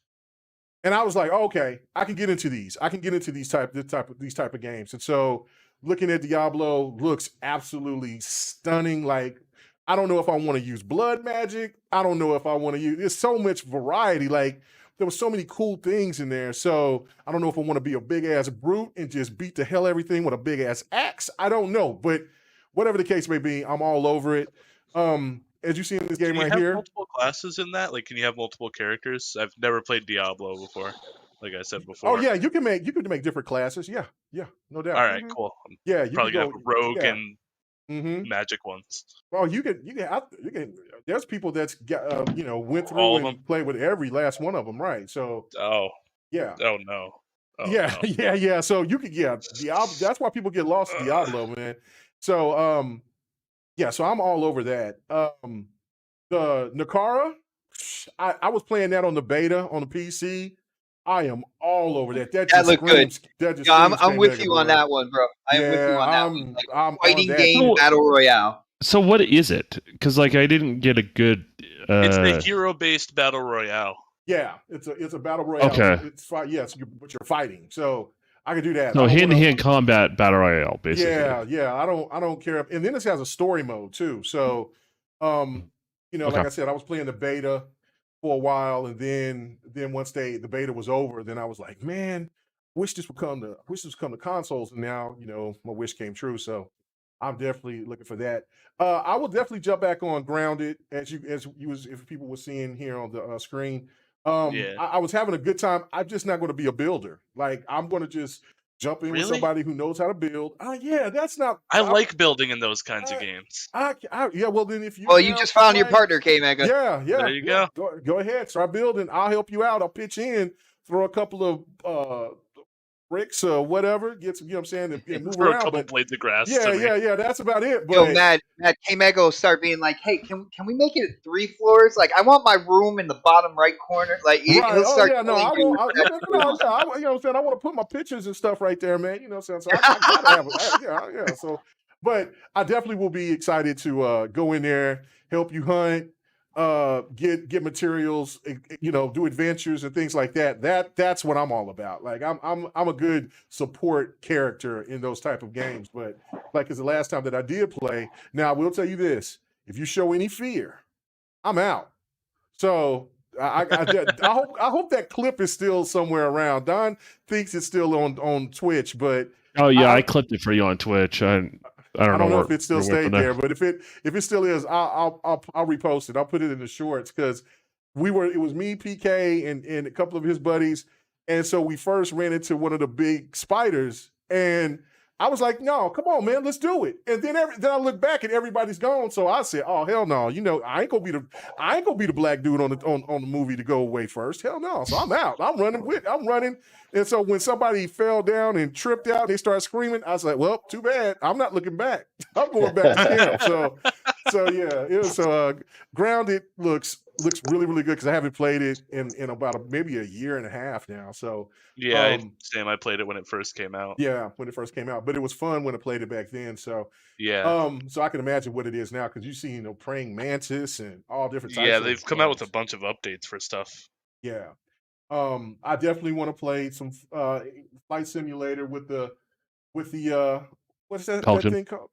And I was like, oh, okay, I can get into these. I can get into these type of games. And so looking at Diablo looks absolutely stunning. Like, I don't know if I want to use blood magic. I don't know if I want to use, there's so much variety. Like, there were so many cool things in there. So I don't know if I want to be a big ass brute and just beat the hell everything with a big ass axe. I don't know. But whatever the case may be, I'm all over it. As you see in this game right here. Can you have multiple classes in that? Like, can you have multiple characters? I've never played Diablo before, like I said before. Oh yeah, you can make different classes. Yeah, no doubt. All right, cool. Yeah, you probably can gonna have rogue and magic ones. Well, you can. There's people that's went through and played with every last one of them, right? So. Oh. Yeah. Oh no. Oh, yeah, no. yeah. So you could, Diablo. That's why people get lost in Diablo, man. So, so I'm all over that. The Nakara, I was playing that on the beta on the PC. I am all over that. That just looked screams, good. That just I'm with you on that one, bro. I'm with you on that one. Like, I'm fighting game battle royale. So what is it? Because like I didn't get a good. It's a hero-based battle royale. Yeah, it's a battle royale. Okay. It's but you're fighting. So I can do that. No, hand-to-hand combat battle royale, basically. Yeah. I don't care. And then this has a story mode too. So, like I said, I was playing the beta for a while, and then once the beta was over, then I was like, man, wish this would come to consoles. And now, my wish came true. So I'm definitely looking for that. I will definitely jump back on Grounded if people were seeing here on the screen. I was having a good time. I'm just not going to be a builder. Like, I'm going to just jump in with somebody who knows how to build. That's not. I like building in those kinds of games. Well, then if you. Well, you just found your partner, K-Mega. Yeah. There you go. Go ahead, start building. I'll help you out. I'll pitch in, throw a couple of bricks or whatever, get some, you know what I'm saying, and move Throw a around. couple But blades of grass. yeah, to me. yeah, that's about it. Yo, But Matt, K-Meg will start being like, hey, can we make it 3 floors? Like, I want my room in the bottom right corner. Like, right, he'll start no, I telling you want, what no, extra rooms. yeah, you know what I'm saying, I want to put my pictures and stuff right there, man. You know what I'm saying, so I gotta have it. Yeah. So, but I definitely will be excited to go in there, help you hunt, get materials, you know, do adventures and things like that. That's what I'm all about. Like I'm a good support character in those type of games. But like, it's the last time that I did play. Now I will tell you this: if you show any fear, I'm out. So I hope that clip is still somewhere around. Don thinks it's still on Twitch, but Oh yeah, I clipped it for you on Twitch. I don't know know if it still where it went stayed from there, but if it still is, I'll repost it. I'll put it in the shorts because it was me, PK, and a couple of his buddies, and so we first ran into one of the big spiders, and I was like, "No, come on, man, let's do it." And then I look back and everybody's gone, so I said, "Oh hell no, you know I ain't gonna be the black dude on the movie to go away first. Hell no." So I'm out. I'm running. And so when somebody fell down and tripped out, they started screaming. I was like, "Well, too bad. I'm not looking back. I'm going back to camp." So yeah, it was Grounded looks really really good because I haven't played it in about maybe a year and a half now. So yeah, Sam, I played it when it first came out. yeah, when it first came out, but it was fun when I played it back then. So yeah, so I can imagine what it is now because you see, praying mantis and all different types. Yeah, they've come out with a bunch of updates for stuff. Yeah. I definitely want to play some flight simulator with the what is that thing called?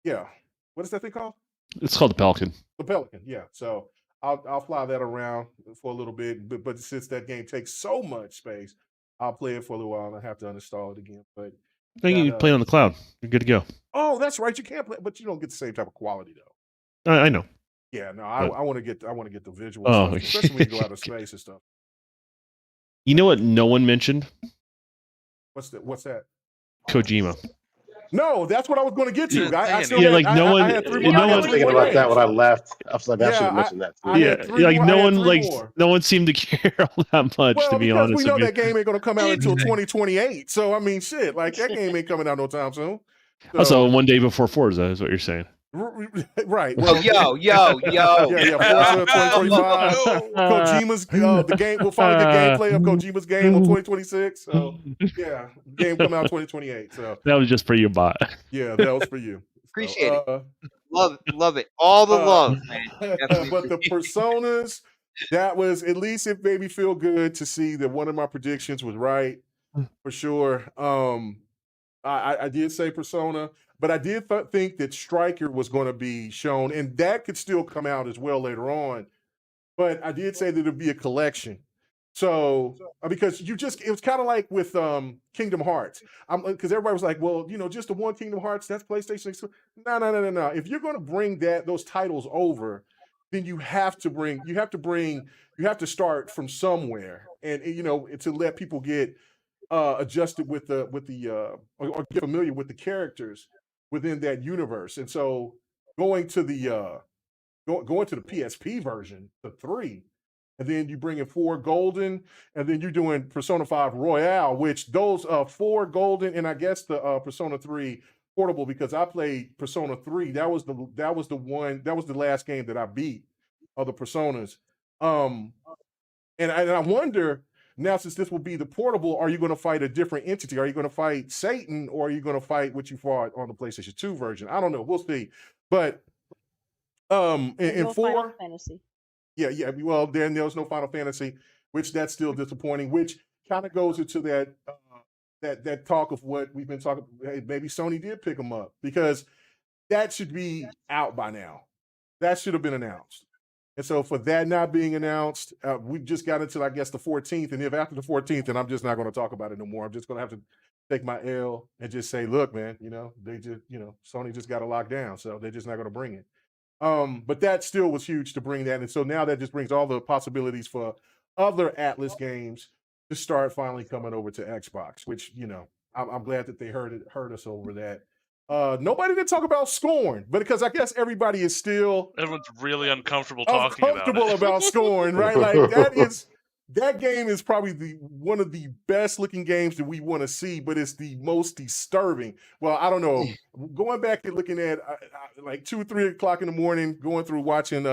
Yeah. What is that thing called? It's called the Pelican. The Pelican, yeah. So I'll fly that around for a little bit, but since that game takes so much space, I'll play it for a little while and I have to uninstall it again. But I think you can play it on the cloud. You're good to go. Oh, that's right. You can't play, but you don't get the same type of quality though. I know. Yeah, no, I want to get the visual Oh. stuff, especially when you go out of space and stuff. You know what no one mentioned? What's that? Kojima. No, that's what I was going to get to. I was thinking about that when I left. I was like, I should have mentioned that too. No one seemed to care all that much, to be honest. We know that game ain't going to come out until 2028. So I mean, shit, like that game ain't coming out no time soon. So one day before Forza is what you're saying. Right. Well, yo. Yeah, Forza 2025. Kojima's the game. We'll finally get gameplay of Kojima's game on 2026. So yeah, game come out 2028. So that was just for you, bot. Yeah, that was for you. Appreciate it. Love it. All the love, man. But the personas, that was, at least it made me feel good to see that one of my predictions was right for sure. I did say Persona, but I did think that Striker was going to be shown, and that could still come out as well later on. But I did say that it'd be a collection. So because it was kind of like with Kingdom Hearts, because everybody was like, well, just the one Kingdom Hearts, that's PlayStation. No. If you're going to bring those titles over, then you have to start from somewhere, and to let people get adjusted with the or get familiar with the characters within that universe. And so going to the PSP version, the 3, and then you bring in 4 Golden, and then you're doing Persona 5 Royale, which those 4 Golden, and I guess the Persona 3 Portable, because I played Persona 3. That was the last game that I beat of the Personas. And I wonder, now, since this will be the Portable, are you going to fight a different entity? Are you going to fight Satan, or are you going to fight what you fought on the PlayStation 2 version? I don't know. We'll see. But in 4, Final Fantasy. Yeah. Well, then there was no Final Fantasy, which that's still disappointing. Which kind of goes into that talk of what we've been talking. Hey, maybe Sony did pick them up, because that should be out by now. That should have been announced. And so for that not being announced, we just got into, I guess, the 14th. And if after the 14th, then I'm just not going to talk about it no more. I'm just going to have to take my L and just say, look, man, they just, Sony just got it locked down. So they're just not going to bring it. But that still was huge to bring that. And so now that just brings all the possibilities for other Atlas games to start finally coming over to Xbox, which, I'm glad that they heard us over that. Nobody did talk about Scorn, but because I guess everybody is still everyone's really uncomfortable talking about Scorn, right? Like that game is probably one of the best looking games that we want to see, but it's the most disturbing. Well, I don't know. Going back and looking at like 2 or 3 o'clock in the morning, going through watching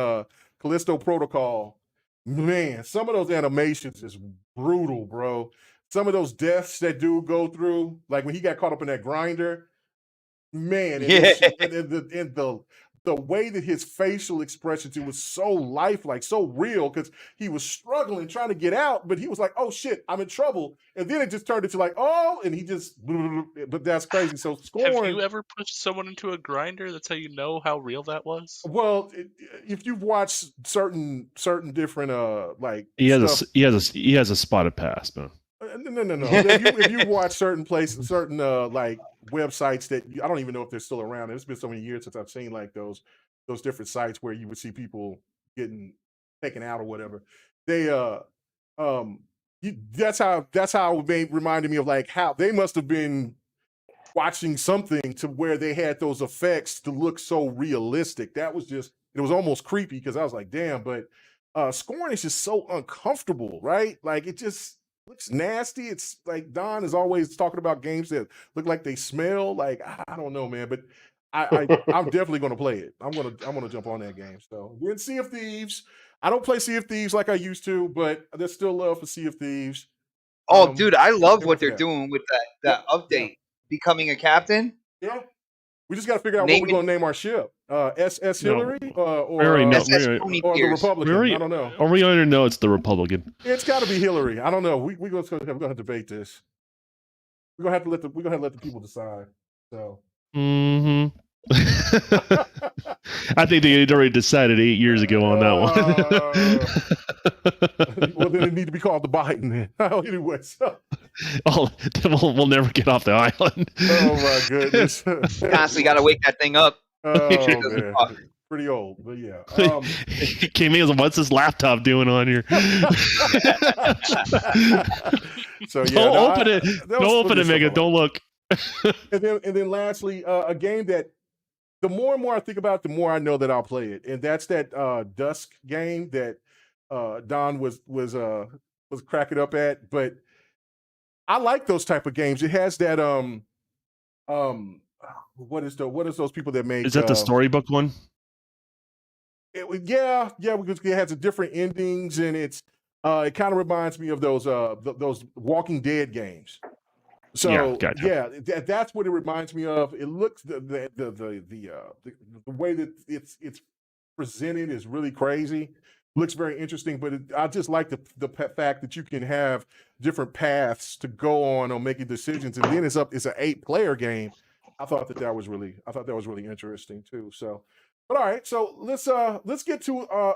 Callisto Protocol, man, some of those animations is brutal, bro. Some of those deaths that dude go through, like when he got caught up in that grinder, man, and the way that his facial expressions, it was so lifelike, so real, because he was struggling trying to get out, but he was like, oh shit, I'm in trouble. And then it just turned into like, oh, and he just, but that's crazy. So Scorn. Have you ever pushed someone into a grinder? That's how you know how real that was? Well, if you've watched certain different like he has stuff, he has a spotted pass, man. No. if you watch certain places, certain like websites that I don't even know if they're still around. It's been so many years since I've seen like those different sites where you would see people getting taken out or whatever. They that's how it reminded me of like how they must have been watching something to where they had those effects to look so realistic. That was just, it was almost creepy because I was like, damn, but Scorn is just so uncomfortable, right? Like it just looks nasty. It's like Don is always talking about games that look like they smell. Like I don't know, man, but I'm definitely gonna play it. I'm gonna jump on that game. So then Sea of Thieves. I don't play Sea of Thieves like I used to, but there's still love for Sea of Thieves. Oh, dude, I love what they're doing with that update. Becoming a captain. Yeah. We just got to figure out what we're going to name our ship. SS Hillary or the Republican. I don't know. Or we already know it's the Republican. It's got to be Hillary. I don't know. We're going to debate this. We're going to have to let the people decide. So. Mm-hmm. I think they had already decided 8 years ago on that one. Well, then it need to be called the Biden then. Anyway, so. Oh, we'll never get off the island. Oh my goodness! Constantly got to wake that thing up. Oh man, pretty old, but yeah. Came in, what's this laptop doing on here? So yeah, don't open it. Don't open it, Mega. Don't look. and then lastly, a game that the more and more I think about it, the more I know that I'll play it, and that's that Dusk game that Don was cracking up at. But I like those type of games. It has that what is those people that make? Is that the storybook one? Yeah, because it has a different endings, and it kind of reminds me of those Walking Dead games. So yeah, gotcha. That's what it reminds me of. It looks the way that it's presented is really crazy. Looks very interesting, but I just like the fact that you can have different paths to go on making decisions, and then it's an 8-player game. I thought that was really interesting too. So, but all right, so let's get to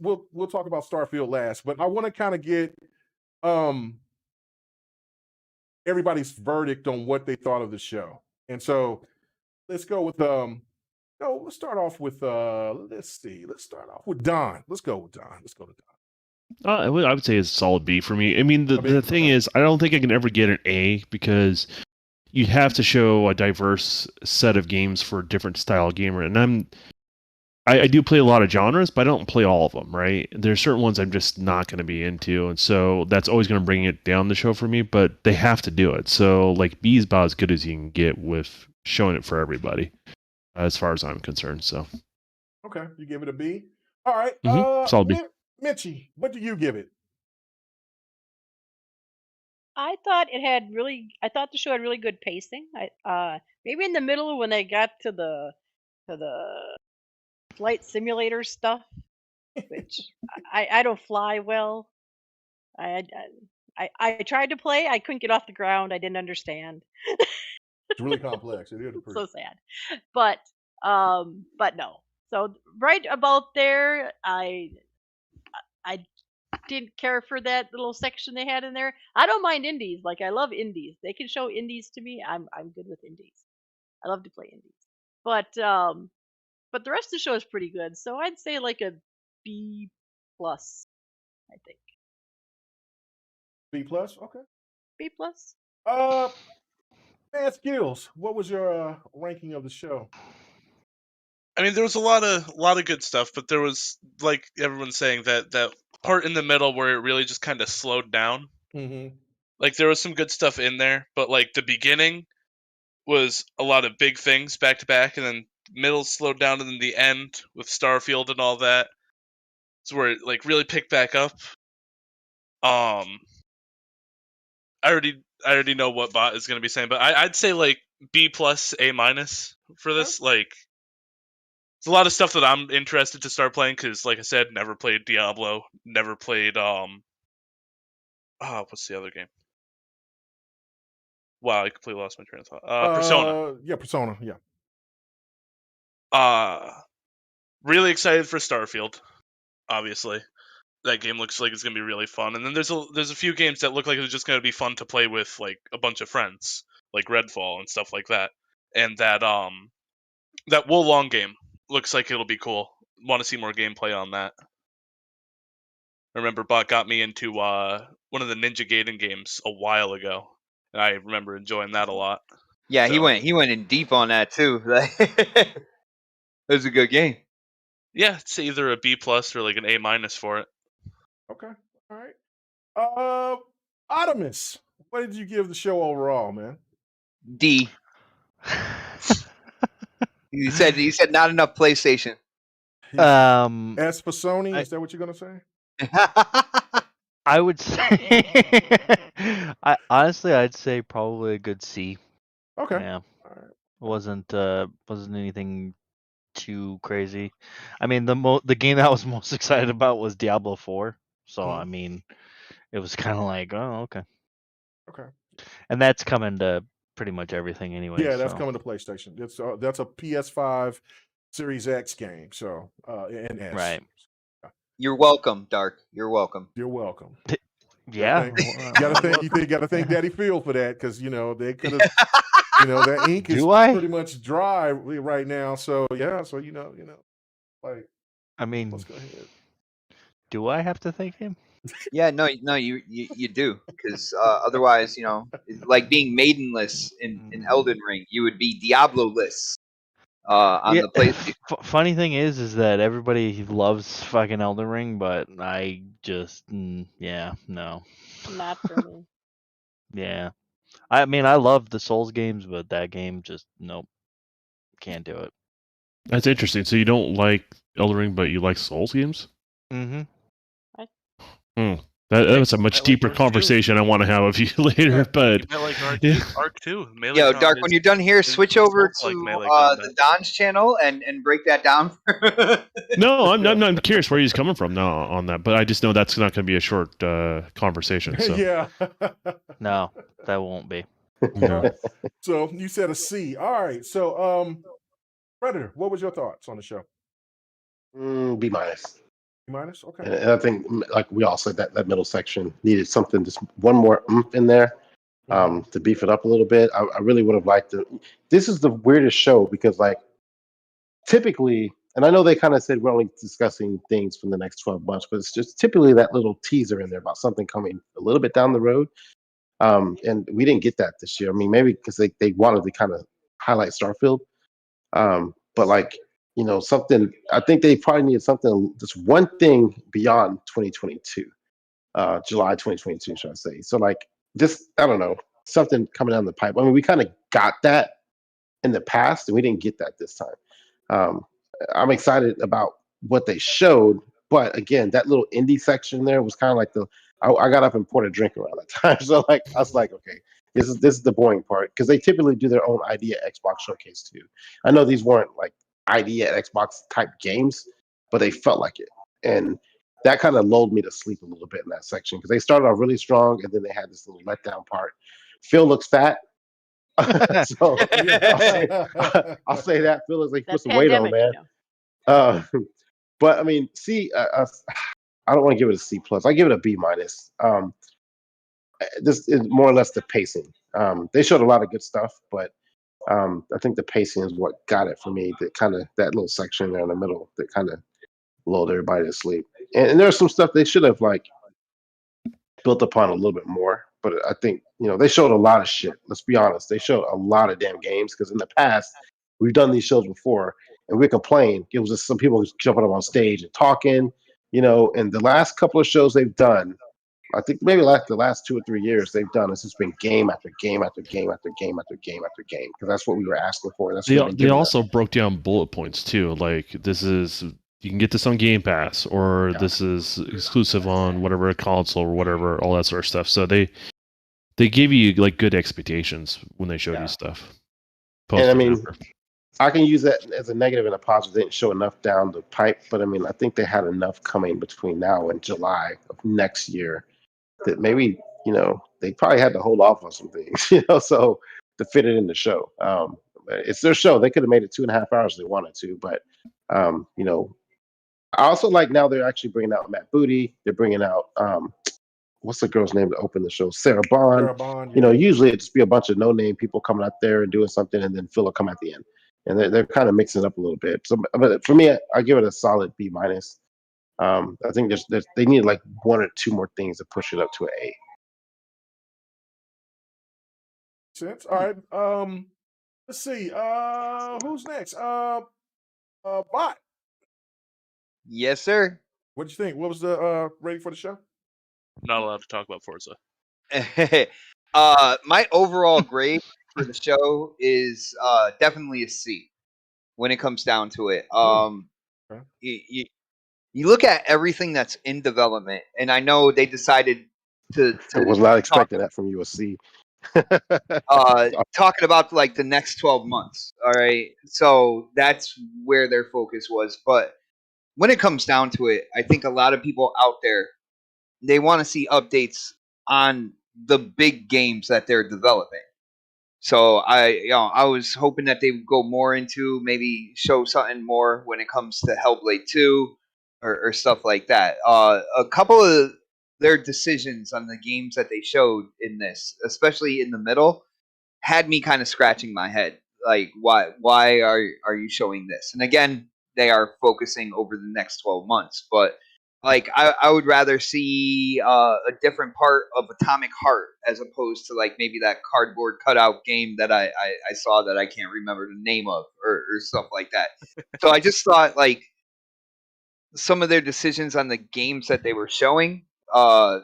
we'll talk about Starfield last, but I want to kind of get everybody's verdict on what they thought of the show, and so let's go with let's start off with let's start off with Don. Let's go with Don. Let's go to Don. I would say it's a solid B for me. I mean, the thing is, I don't think I can ever get an A because you have to show a diverse set of games for a different style gamer. And I do play a lot of genres, but I don't play all of them, right? There's certain ones I'm just not going to be into. And so that's always going to bring it down the show for me, but they have to do it. So like B is about as good as you can get with showing it for everybody, as far as I'm concerned. So. Okay. You give it a B? All right. Solid B. Mitchie, what do you give it? I thought the show had really good pacing. Maybe in the middle when they got to the flight simulator stuff, which I don't fly well. I tried to play. I couldn't get off the ground. I didn't understand. It's really complex. It is pretty. So sad, but no. So right about there, I didn't care for that little section they had in there. I don't mind indies. Like I love indies. They can show indies to me. I'm good with indies. I love to play indies. But the rest of the show is pretty good. So I'd say like a B+, I think. B+, okay. B+. Man, Skills, what was your ranking of the show? I mean, there was a lot of good stuff, but there was, like everyone's saying, that part in the middle where it really just kind of slowed down. Mm-hmm. Like there was some good stuff in there, but like the beginning was a lot of big things back to back, and then middle slowed down, and then the end with Starfield and all that. It's where it like really picked back up. I already know what Bot is going to be saying, but I'd say like B plus A minus for this. Like, it's a lot of stuff that I'm interested to start playing because, like I said, never played Diablo, never played what's the other game? Wow, I completely lost my train of thought. Persona. Yeah, Persona. Yeah. Really excited for Starfield. Obviously, that game looks like it's gonna be really fun. And then there's a few games that look like it's just gonna be fun to play with like a bunch of friends, like Redfall and stuff like that. And that Wolong game looks like it'll be cool. Want to see more gameplay on that. I remember Bot got me into one of the Ninja Gaiden games a while ago, and I remember enjoying that a lot. Yeah, So, he went in deep on that too. It was a good game. Yeah, it's either a B plus or like an A minus for it. Okay. All right. Optimus, what did you give the show overall, man? D. He said not enough PlayStation. As for Sony, is that what you're gonna say? I would say, I'd say probably a good C. Okay. Yeah. All right. Wasn't anything too crazy. I mean, the game that I was most excited about was Diablo 4. So I mean, it was kind of like, oh, okay. Okay. And that's coming to pretty much everything anyway. Yeah, that's so. coming to PlayStation. That's a PS5 Series X game. So and S. Right. You're welcome, Dark. You're welcome. You're welcome. Yeah. You gotta thank Daddy Phil for that, because they could have that ink is pretty much dry right now. So yeah, so like, I mean, let's go ahead. Do I have to thank him? Yeah, no, you do, because otherwise, it's like being maidenless in Elden Ring, you would be Diablo-less on the PlayStation. Funny thing is that everybody loves fucking Elden Ring, but I just, no. Not for me. Yeah. I mean, I love the Souls games, but that game just, nope. Can't do it. That's interesting. So you don't like Elden Ring, but you like Souls games? Mm-hmm. That's a much deeper conversation I want to have with you later. But Arc 2. Yo, Dark, when you're done here, switch over to the Don's channel and break that down. No, I'm curious where he's coming from now on that, but I just know that's not going to be a short conversation. So. Yeah. No, that won't be. So you said a C. All right. So Predator, what was your thoughts on the show? B minus. B minus. Okay. And I think, like we all said, that middle section needed something, just one more oomph in there, to beef it up a little bit. I really would have liked to. This is the weirdest show because, like, typically, and I know they kind of said we're only discussing things from the next 12 months, but it's just typically that little teaser in there about something coming a little bit down the road. And we didn't get that this year. I mean, maybe because they wanted to kind of highlight Starfield. But like, something, I think they probably needed something, just one thing beyond 2022, July 2022, should I say. So like, just, I don't know, something coming down the pipe. I mean, we kind of got that in the past and we didn't get that this time. I'm excited about what they showed, but again, that little indie section there was kind of like I got up and poured a drink around that time. So like, I was like, okay, this is the boring part, because they typically do their own idea Xbox showcase too. I know these weren't like idea Xbox type games, but they felt like it, and that kind of lulled me to sleep a little bit in that section, because they started off really strong and then they had this little letdown part. Phil looks fat. So I'll say that Phil looks like he put some weight on, man. But I mean, I don't want to give it a C plus. I give it a B minus. This is more or less the pacing. They showed a lot of good stuff, but I think the pacing is what got it for me. That little section there in the middle that kind of lulled everybody to sleep. And there's some stuff they should have like built upon a little bit more. But I think they showed a lot of shit. Let's be honest. They showed a lot of damn games, because in the past we've done these shows before and we complain. It was just some people jumping up on stage and talking. And the last couple of shows they've done, I think maybe like the last 2 or 3 years they've done, it's just been game after game after game after game after game after game, because that's what we were asking for. That's what they've been They giving also us. broke down bullet points too. Like this is you can get this on Game Pass, or this is exclusive on whatever console or whatever, all that sort of stuff. So they gave you like good expectations when they showed you stuff. And I Post mean, after. I can use that as a negative and a positive. They didn't show enough down the pipe, but I mean, I think they had enough coming between now and July of next year that maybe, they probably had to hold off on some things, so to fit it in the show. It's their show. They could have made it 2.5 hours if they wanted to, but, I also like now they're actually bringing out Matt Booty. They're bringing out, what's the girl's name to open the show? Sarah Bond. Sarah Bond, yeah. Usually it just be a bunch of no-name people coming out there and doing something, and then Phil will come at the end. And they're kind of mixing it up a little bit. So, but for me, I give it a solid B minus. I think they need like 1 or 2 more things to push it up to an A. Sense. All right. Let's see. Who's next? Bot. Yes, sir. What'd you think? What was the rating for the show? Not allowed to talk about Forza. My overall grade for the show is definitely a C when it comes down to it. Okay. You look at everything that's in development, and I know they decided to I was not expecting that from you, a C. talking about like the next 12 months. All right. So that's where their focus was. But when it comes down to it, I think a lot of people out there, they want to see updates on the big games that they're developing. So I was hoping that they would go more into, maybe show something more when it comes to Hellblade 2 or stuff like that. A couple of their decisions on the games that they showed in this, especially in the middle, had me kind of scratching my head. Like, why are you showing this? And again, they are focusing over the next 12 months, but like I would rather see a different part of Atomic Heart as opposed to like maybe that cardboard cutout game that I saw that I can't remember the name of or stuff like that. So I just thought like some of their decisions on the games that they were showing, I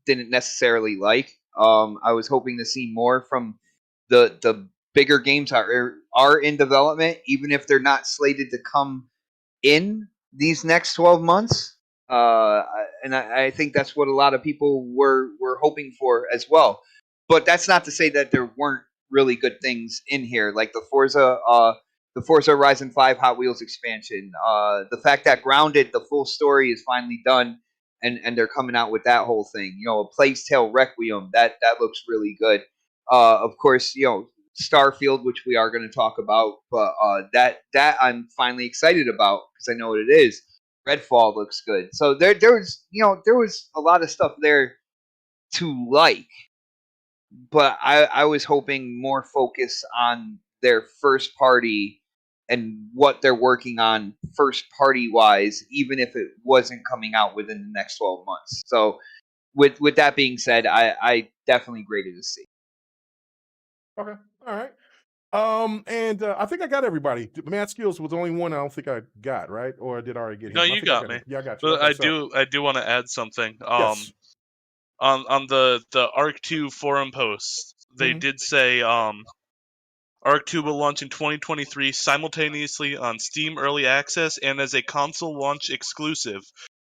didn't necessarily like. I was hoping to see more from the bigger games that are in development, even if they're not slated to come in these next 12 months. And I think that's what a lot of people were hoping for as well. But that's not to say that there weren't really good things in here, like the Forza Horizon 5 Hot Wheels expansion. The fact that Grounded, the full story, is finally done, and they're coming out with that whole thing. A Plague's Tale Requiem, that looks really good. Of course, Starfield, which we are going to talk about, but that I'm finally excited about because I know what it is. Redfall looks good. So there was a lot of stuff there to like, but I was hoping more focus on their first party and what they're working on first party wise, even if it wasn't coming out within the next 12 months. So with that being said, I definitely graded a C. Okay. All right. And I think I got everybody. Matt Skills was the only one I don't think I got, right? Or did I already get him? No, I you think got I me. him. Yeah, I got you. But Okay, I do want to add something. yes. On the Arc 2 forum post, they did say Arc 2 will launch in 2023 simultaneously on Steam Early Access and as a console launch exclusive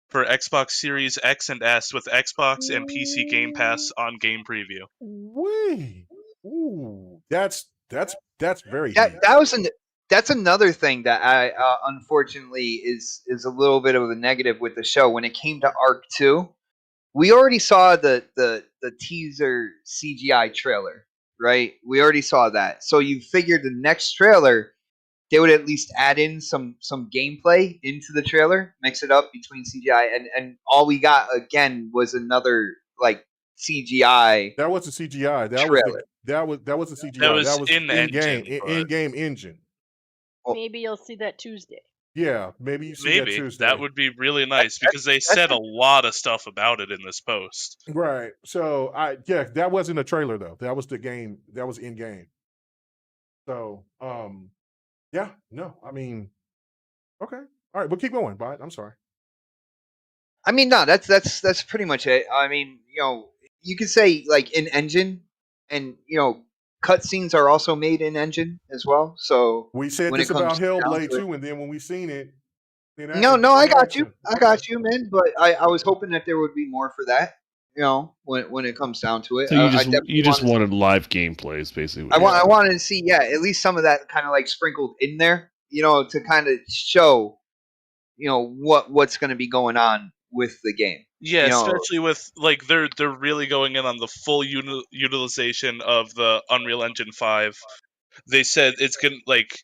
for Xbox Series X and S with Xbox and PC Game Pass on Game Preview. Wee. Ooh, that's very Yeah, huge. that's another thing that I unfortunately is a little bit of a negative with the show. When it came to Arc 2, we already saw the teaser CGI trailer, right? We already saw that. So you figured the next trailer they would at least add in some gameplay into the trailer, mix it up between CGI and all we got again was another like CGI. That wasn't CGI. Trailer. That wasn't CGI. That was That was in-engine, in-game engine. Maybe you'll see that Tuesday. Yeah, maybe you see that Tuesday. That would be really nice because they said a lot of stuff about it in this post. Right. So that wasn't a trailer though. That was the game. That was in game. So yeah, no, I mean, okay, all right, but keep going, Bud. I'm sorry. I mean, no, that's pretty much it. I mean, you could say like in engine, and cutscenes are also made in engine as well. So We said when it this comes about down Hellblade to it, too, and then when we seen it, no, I in got you, action. Okay. man. But I was hoping that there would be more for that. When it comes down to it, So I you definitely just want. wanted live gameplays, basically. What I you're want. I saying. wanted to see, at least some of that kind of like sprinkled in there. To kind of show, what's going to be going on with the game. Yeah, especially with like they're really going in on the full utilization of the Unreal Engine 5. They said it's gonna like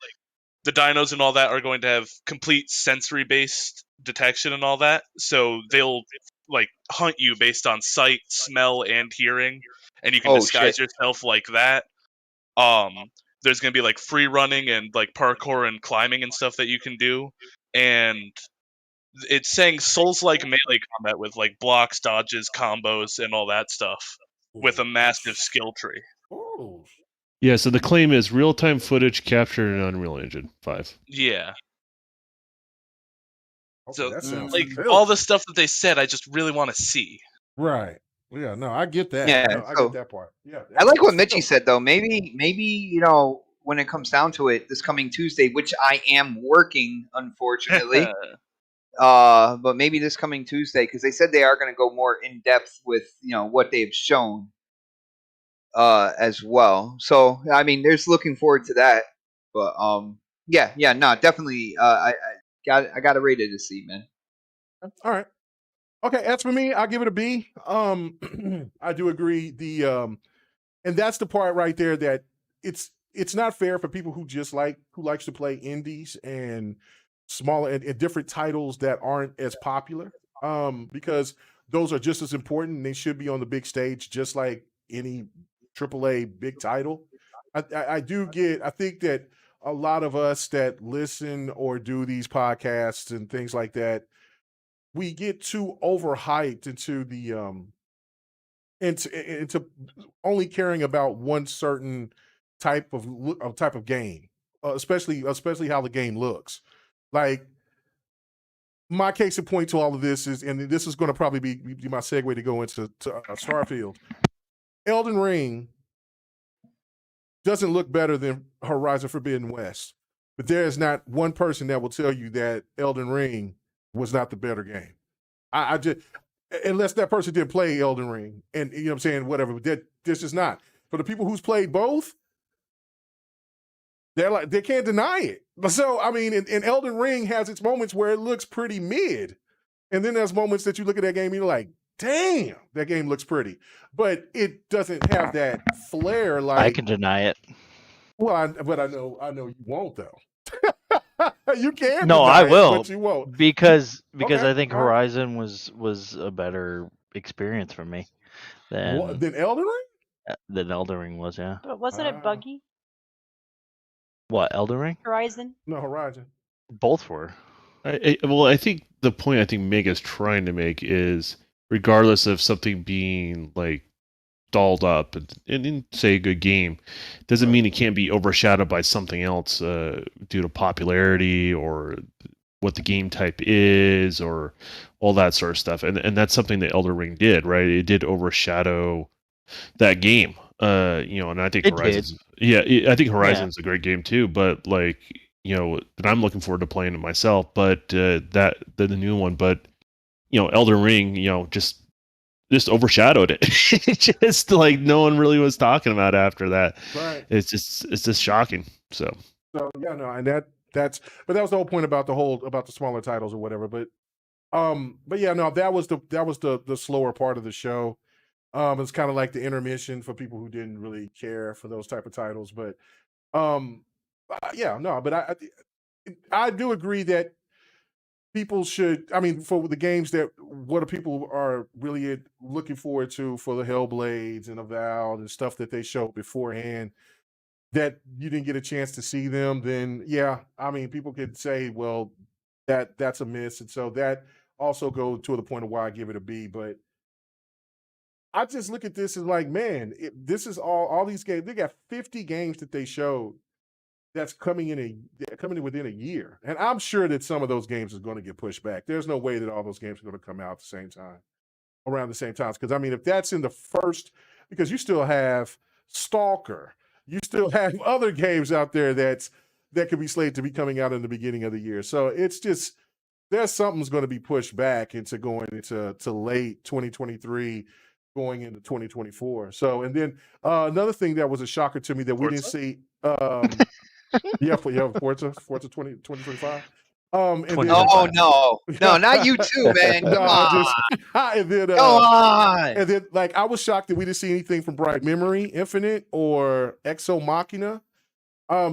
the dinos and all that are going to have complete sensory based detection and all that. So they'll like hunt you based on sight, smell, and hearing, and you can Oh shit! disguise yourself like that. There's gonna be like free running and like parkour and climbing and stuff that you can do, and it's saying Souls-like melee combat with like blocks, dodges, combos, and all that stuff with a massive skill tree. Oh, Yeah, so the claim is real-time footage captured in Unreal Engine 5. Yeah. okay, So, that sounds like filthy. all the stuff that they said, I just really want to see. Right. Yeah. No, I get that. Yeah, No, I so get that part. Yeah. I like what that's Mitchie said though. Maybe when it comes down to it, this coming Tuesday, which I am working, unfortunately. But maybe this coming Tuesday, because they said they are going to go more in depth with what they've shown, as well. So I mean, there's looking forward to that. But yeah, no, definitely. I got it rated to see, man. All right. Okay. As for me, I'll give it a B. I do agree. And that's the part right there that it's not fair for people who likes to play indies and smaller and different titles that aren't as popular. Because those are just as important and they should be on the big stage, just like any AAA big title. I think that a lot of us that listen or do these podcasts and things like that, we get too overhyped into only caring about one certain type of game, especially how the game looks. Like my case in point to all of this is, and this is going to probably be my segue to go into Starfield. Elden Ring doesn't look better than Horizon Forbidden West, but there is not one person that will tell you that Elden Ring was not the better game. I just, unless that person didn't play Elden Ring, and you know what I'm saying, whatever. But this is not for the people who's played both. They're like, they can't deny it. So I mean, and Elden Ring has its moments where it looks pretty mid, and then there's moments that you look at that game and you're like, damn, that game looks pretty, but it doesn't have that flair. Like I can deny it. Well, but I know you won't though. You can. No, deny I will, it, but you won't because Okay, I think all right. Horizon was a better experience for me than Then Elden Ring. Elden Ring was. Yeah. But wasn't it buggy? What, Elden Ring? Horizon? No, Horizon. Both were. I think the point I think Mega's trying to make is, regardless of something being like dolled up and in say a good game, doesn't mean it can't be overshadowed by something else due to popularity or what the game type is or all that sort of stuff. And that's something that Elden Ring did, right? It did overshadow that game. And I think It Horizon's I think Horizon's a great game too, but like, and I'm looking forward to playing it myself, but the new one, but Elden Ring, just overshadowed it. Just like no one really was talking about after that. Right. It's just shocking. So yeah, no, and that was the whole point about the smaller titles or whatever. But yeah, no, that was the slower part of the show. It's kind of like the intermission for people who didn't really care for those type of titles. But yeah, no, but I do agree that people should, I mean, for the games that what people are really looking forward to for the Hellblades and Avowed and stuff that they showed beforehand, that you didn't get a chance to see them, then yeah, I mean, people could say, well, that's a miss. And so that also goes to the point of why I give it a B. But I just look at this as like, man, this is all these games. They got 50 games that they showed that's coming in within a year. And I'm sure that some of those games is going to get pushed back. There's no way that all those games are going to come out at the same time, around the same time. Because I mean, if that's in the first, because you still have Stalker, you still have other games out there that could be slated to be coming out in the beginning of the year. So it's just there's something's going to be pushed back into going into late 2023, going into 2024. So, and then another thing that was a shocker to me that we didn't see. Forza 2025. And then, Oh no, not you too, man. Come on. And then, Come on. And then, like, I was shocked that we didn't see anything from Bright Memory Infinite or Exo Machina.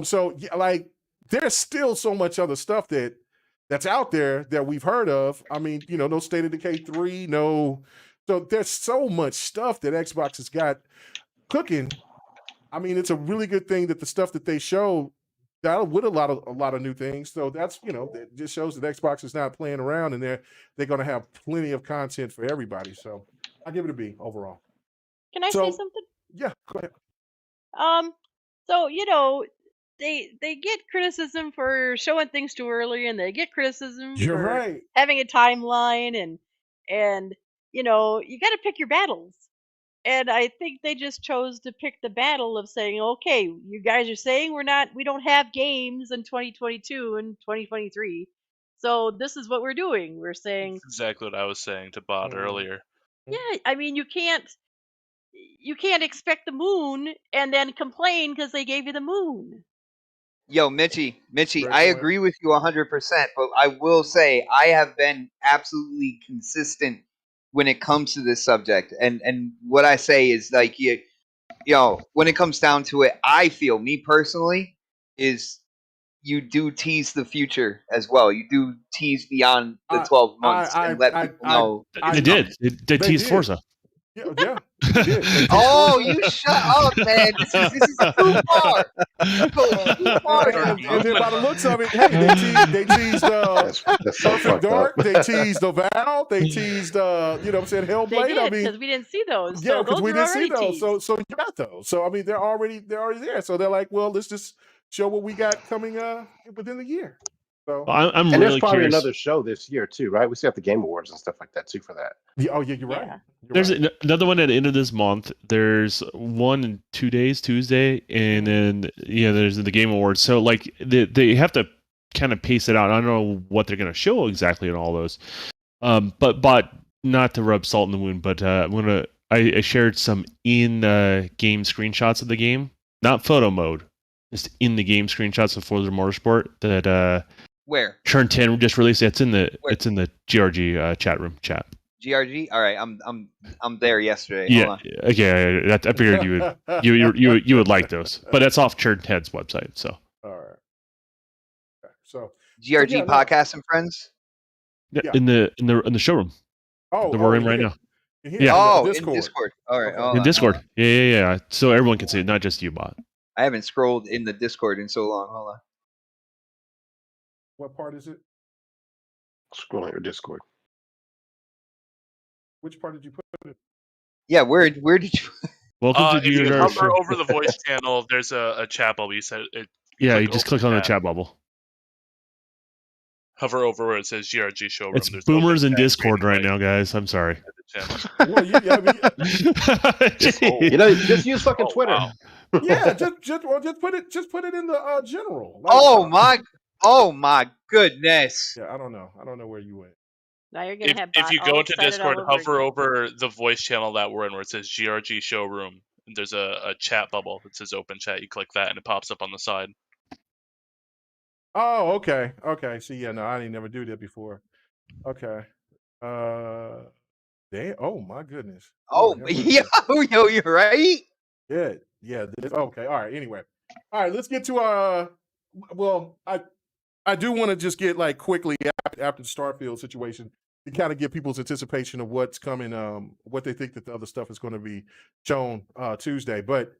So yeah, like, there's still so much other stuff that's out there that we've heard of. I mean, no State of Decay 3, no. So there's so much stuff that Xbox has got cooking. I mean, it's a really good thing that the stuff that they show that with a lot of new things. So that's it just shows that Xbox is not playing around, and they're going to have plenty of content for everybody. So I give it a B overall. Can I say something? Yeah, go ahead. So they get criticism for showing things too early, and they get criticism You're for right. having a timeline, and you got to pick your battles. And I think they just chose to pick the battle of saying, okay, you guys are saying we don't have games in 2022 and 2023. So this is what we're doing. We're saying That's exactly what I was saying to Bot earlier. Yeah, I mean, you can't expect the moon and then complain because they gave you the moon. Yo, Mitchie, I agree with you 100%, but I will say I have been absolutely consistent when it comes to this subject. And what I say is, like, when it comes down to it, I feel, me personally, is you do tease the future as well. You do tease beyond the 12 months and let people know. They did. They teased Forza. Yeah, they did. Oh, you shut up, man. This is too far. Too far. And then by the looks of it, hey, they teased Perfect Dark, they teased Oval, they teased Hellblade. They did, because we didn't see those. Yeah, because we didn't see those. Teased. So you got those. So I mean, they're already there. So they're like, well, let's just show what we got coming within the year. So I'm and really there's probably curious. another show this year too, right? We still have the Game Awards and stuff like that too for that. Yeah, you're right. There's another one at the end of this month. There's one in 2 days, Tuesday, and then there's the Game Awards. So like they have to kind of pace it out. I don't know what they're going to show exactly in all those. But not to rub salt in the wound, but I shared some in game screenshots of the game, not photo mode, just in the game screenshots of Forza Motorsport that where Churn 10 just released. It's in the GRG chat room chat. GRG. All right, I'm there yesterday. Yeah, Hold on. okay. I figured you would like those, but that's off Churn 10's website. So all right. Okay, so GRG podcast and friends. Yeah, in the showroom. Oh, that we're in right now. Yeah. In Discord. All right. In Discord. Yeah. So everyone can see it, not just you, Bot. I haven't scrolled in the Discord in so long. Hold on. What part is it? Scrolling your Discord. Which part did you put it? Yeah, where did you? Welcome to if you GRG. hover over the voice channel, there's a chat bubble. You said it. Yeah, you just click on the chat bubble. Hover over where it says GRG showroom. It's boomers in Discord right now, guys. I'm sorry. Well, just use fucking Twitter. Wow. Yeah, just put it in the general. Like, oh my goodness. Yeah, I don't know where you went. Now you're gonna have. If you go into Discord, hover again. over the voice channel that we're in, where it says GRG showroom. And there's a chat bubble that says open chat. You click that, and it pops up on the side. Oh, okay. See, yeah, no, I didn't never do that before. Okay. Oh my goodness. Oh, yo, you're right. Yeah. Okay. All right. Anyway, all right. Let's get to Well, I do want to just get like quickly after the Starfield situation to kind of get people's anticipation of what's coming. What they think that the other stuff is going to be shown Tuesday. But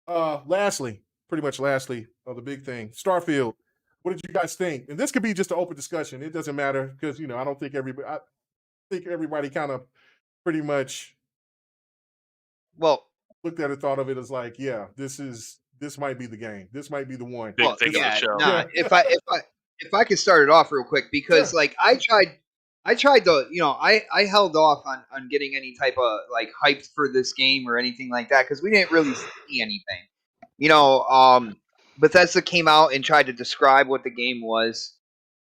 lastly, the big thing, Starfield. What did you guys think? And this could be just an open discussion. It doesn't matter because I don't think I think everybody kind of pretty much looked at it, thought of it as like, yeah, this is this might be the game. This might be the one. Big Well, thing of the yeah, show. nah. Yeah. If I could start it off real quick, because Sure. like I tried to, I held off on getting any type of like hyped for this game or anything like that because we didn't really see anything. Bethesda came out and tried to describe what the game was,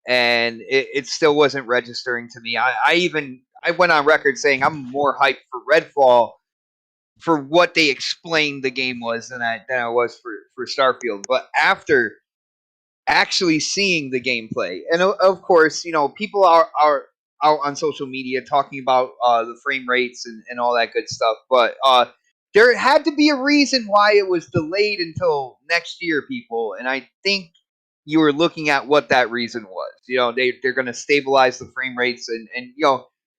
and it still wasn't registering to me. I went on record saying I'm more hyped for Redfall for what they explained the game was than I was for Starfield. But after actually seeing the gameplay, and of course, people are out on social media talking about the frame rates and all that good stuff, but there had to be a reason why it was delayed until next year, people, and I think you were looking at what that reason was. They're going to stabilize the frame rates and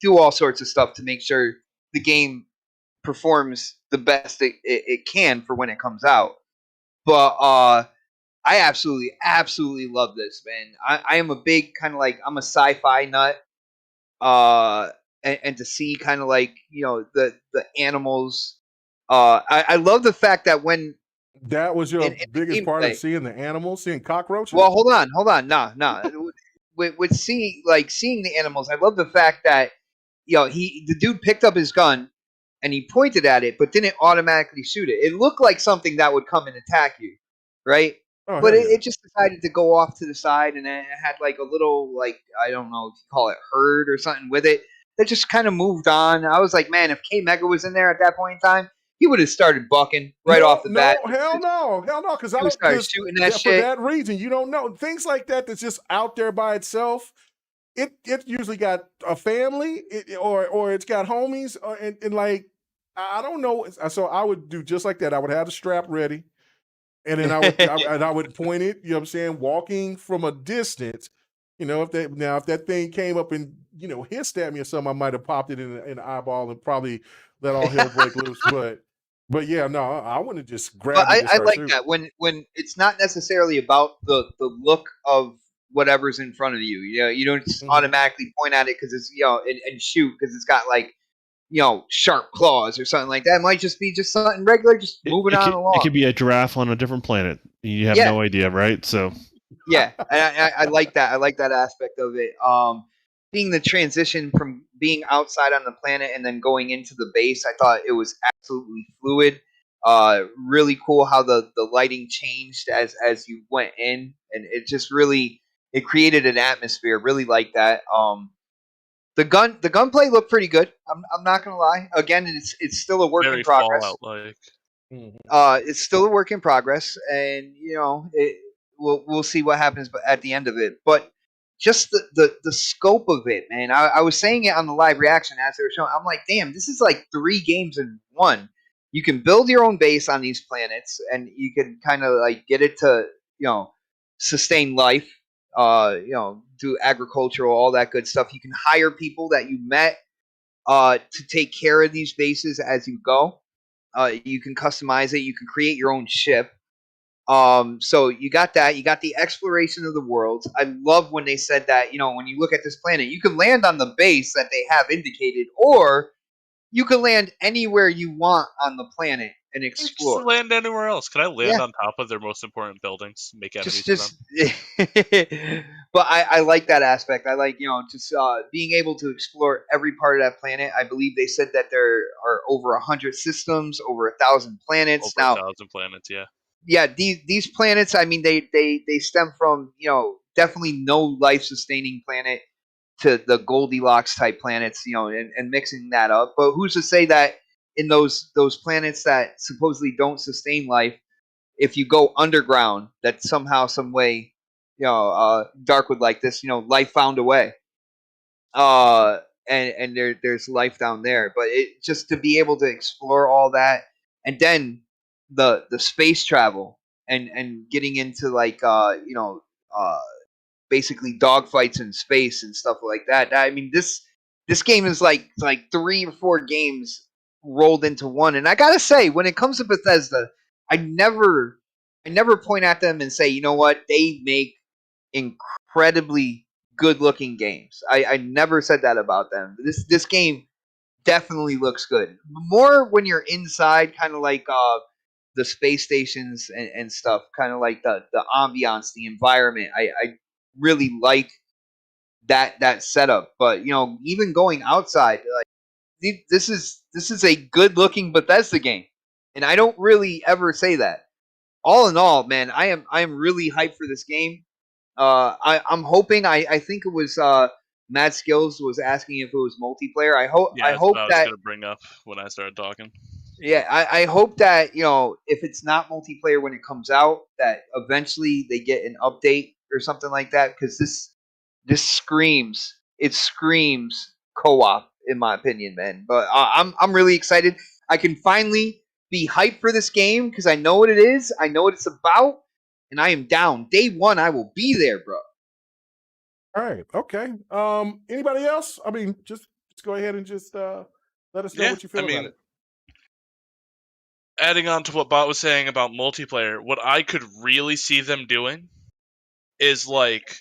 do all sorts of stuff to make sure the game performs the best it can for when it comes out. But I absolutely love this, man. I am a big kind of like, I'm a sci-fi nut. And to see kind of like, the animals. I love the fact that when That was your in biggest part of gameplay. seeing the animals, seeing cockroaches? Well, hold on, nah. with seeing the animals, I love the fact that the dude picked up his gun and he pointed at it, but didn't automatically shoot it. It looked like something that would come and attack you, right? Oh, But hell yeah. it just decided to go off to the side, and it had like a little, like, I don't know if you call it herd or something with it that just kind of moved on. I was like, man, if K Mega was in there at that point in time, he would have started bucking right off the bat. Hell no, because I He would don't. start 'Cause shooting that for shit. that reason, you don't know things like that. That's just out there by itself. It usually got a family, or it's got homies, and like I don't know. So I would do just like that. I would have the strap ready, and then I would point it. You know what I'm saying? Walking from a distance. If that thing came up and hissed at me or something, I might have popped it in the eyeball and probably let all hell break loose. But yeah, no, I wouldn't have just grabbed it and I start like shooting. that when it's not necessarily about the look of whatever's in front of you. You don't just automatically point at it because it's and shoot because it's got like sharp claws or something like that. It might just be just something regular, just moving on along. It could be a giraffe on a different planet. You have no idea, right? So yeah, I like that. I like that aspect of it. Seeing the transition from being outside on the planet and then going into the base, I thought it was absolutely fluid. Really cool how the lighting changed as you went in, and it just really it created an atmosphere. Really like that. The gunplay looked pretty good. I'm not gonna lie. Again, it's still a work in progress. Fallout-like. It's still a work in progress, and we'll see what happens at the end of it. But just the scope of it, man. I was saying it on the live reaction as they were showing. I'm like, damn, this is like 3 games in one. You can build your own base on these planets, and you can kind of like get it to sustain life. Do agricultural, all that good stuff. You can hire people that you met to take care of these bases as you go. You can customize it. You can create your own ship. So you got that. You got the exploration of the world. I love when they said that, when you look at this planet, you can land on the base that they have indicated, or you can land anywhere you want on the planet and explore. Just land anywhere else. Can I land on top of their most important buildings? Make enemies of them? But I like that aspect. I like, just being able to explore every part of that planet. I believe they said that there are over 100 systems, over 1,000 planets. Over 1,000 planets, yeah. Yeah, these planets, I mean, they stem from, definitely no life-sustaining planet to the Goldilocks type planets, and mixing that up. But who's to say that in those planets that supposedly don't sustain life, if you go underground, that somehow, some way, Dark would like this, life found a way. And there's life down there. But it just to be able to explore all that, and then the space travel and getting into like basically dogfights in space and stuff like that. I mean, this game is like 3 or 4 games rolled into one. And I gotta say, when it comes to Bethesda, I never point at them and say, you know what, they make incredibly good looking games. I never said that about them. This game definitely looks good. More when you're inside, kind of like the space stations and stuff, kind of like the ambiance, the environment. I really like that setup. But even going outside, like this is a good looking Bethesda game, and I don't really ever say that. All in all, man, I am really hyped for this game. I'm hoping. I think it was Matt Skills was asking if it was multiplayer. I hope. Yeah, I that's hope what I was that. gonna bring up when I started talking. Yeah, I hope that if it's not multiplayer when it comes out, that eventually they get an update or something like that. Because this screams co-op in my opinion, man. But I'm really excited. I can finally be hyped for this game because I know what it is. I know what it's about, and I am down. Day one, I will be there, bro. All right. Okay. Anybody else? I mean, just go ahead and just let us know what you feel about it. Adding on to what Bot was saying about multiplayer, what I could really see them doing is like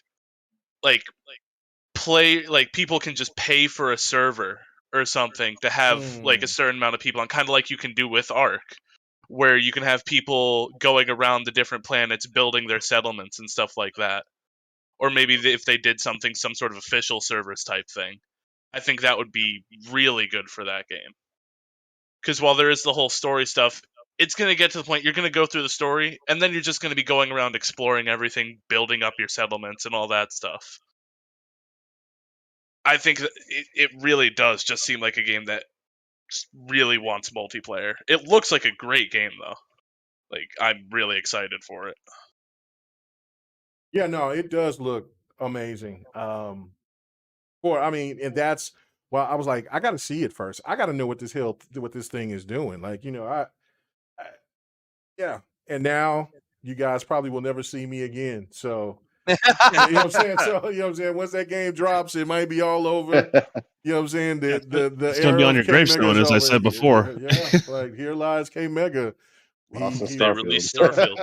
play, like people can just pay for a server or something to have like a certain amount of people on, kind of like you can do with Ark, where you can have people going around the different planets building their settlements and stuff like that. Or maybe if they did some sort of official servers type thing. I think that would be really good for that game. Because while there is the whole story stuff, it's going to get to the point you're going to go through the story, and then you're just going to be going around exploring everything, building up your settlements, and all that stuff. I think that it really does just seem like a game that really wants multiplayer. It looks like a great game, though. Like, I'm really excited for it. Yeah, no, it does look amazing. And that's I was like, I got to see it first. I got to know what this thing is doing. Like, yeah. And now you guys probably will never see me again. So, you know what I'm saying? So, you know what I'm saying? Once that game drops, it might be all over. You know what I'm saying? It's going to be on your gravestone, as I said before. Yeah, like here lies K Mega. They released Starfield.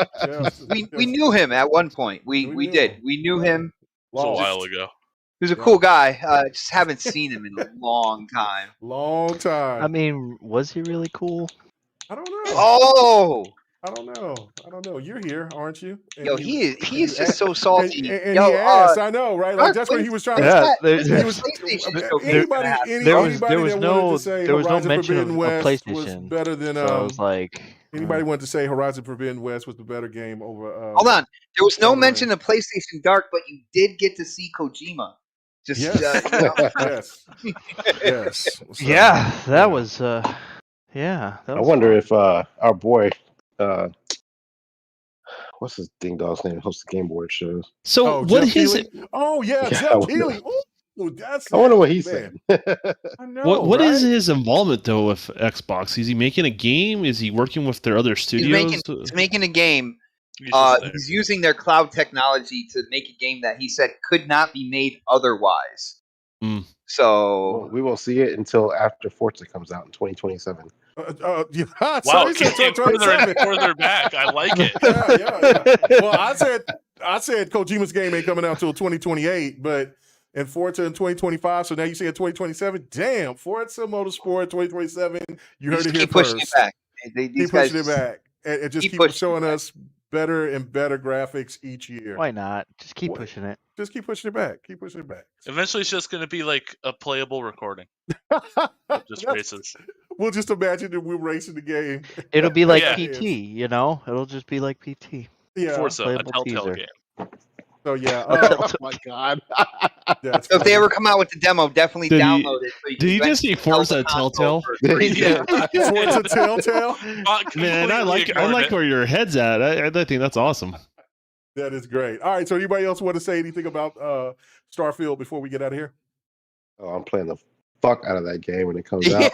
We knew him at one point. We did. We knew him. It was a while ago. He was a cool guy. Just haven't seen him in a long time. Long time. I mean, was he really cool? I don't know. Oh, I don't know. You're here, aren't you? And yo, he is just so salty. And he asked, I know, right? Like that's what he was trying to. Yeah, there was no mention of PlayStation. Was better than. So I was like, anybody wanted to say Horizon Forbidden West was the better game over. Hold on, there was no mention of PlayStation Dark, but you did get to see Kojima. Just yes. So, yeah, that was. Yeah, that was I wonder if our boy, what's his ding dog's name? Hosts the Game Boy shows. So what is it? Oh yeah, Jeff Keighley. I wonder what he said. I know. What is his involvement though with Xbox? Is he making a game? Is he working with their other studios? He's making a game. He's using their cloud technology to make a game that he said could not be made otherwise. So we won't see it until after Forza comes out in 2027. Wow, further back. I like it. Yeah. Well, I said Kojima's game ain't coming out until 2028, but and Forza in 2025. So now you say 2027. Damn, Forza Motorsport 2027. You heard it here first. Pushing it back. Keep pushing it back, and just keep showing us better and better graphics each year. Why not? Just keep pushing it. Just keep pushing it back. Keep pushing it back. Eventually, it's just going to be like a playable recording. Just races. We'll just imagine that we're racing the game. It'll be like PT, It'll just be like PT. Yeah. Forza, a Telltale game. So yeah. Oh my god. So if they ever come out with the demo, definitely download it. So did you just see Forza Telltale? Forza Telltale? Man, I like where your head's at. I think that's awesome. That is great. All right, so anybody else want to say anything about Starfield before we get out of here? Oh, I'm playing the fuck out of that game when it comes out.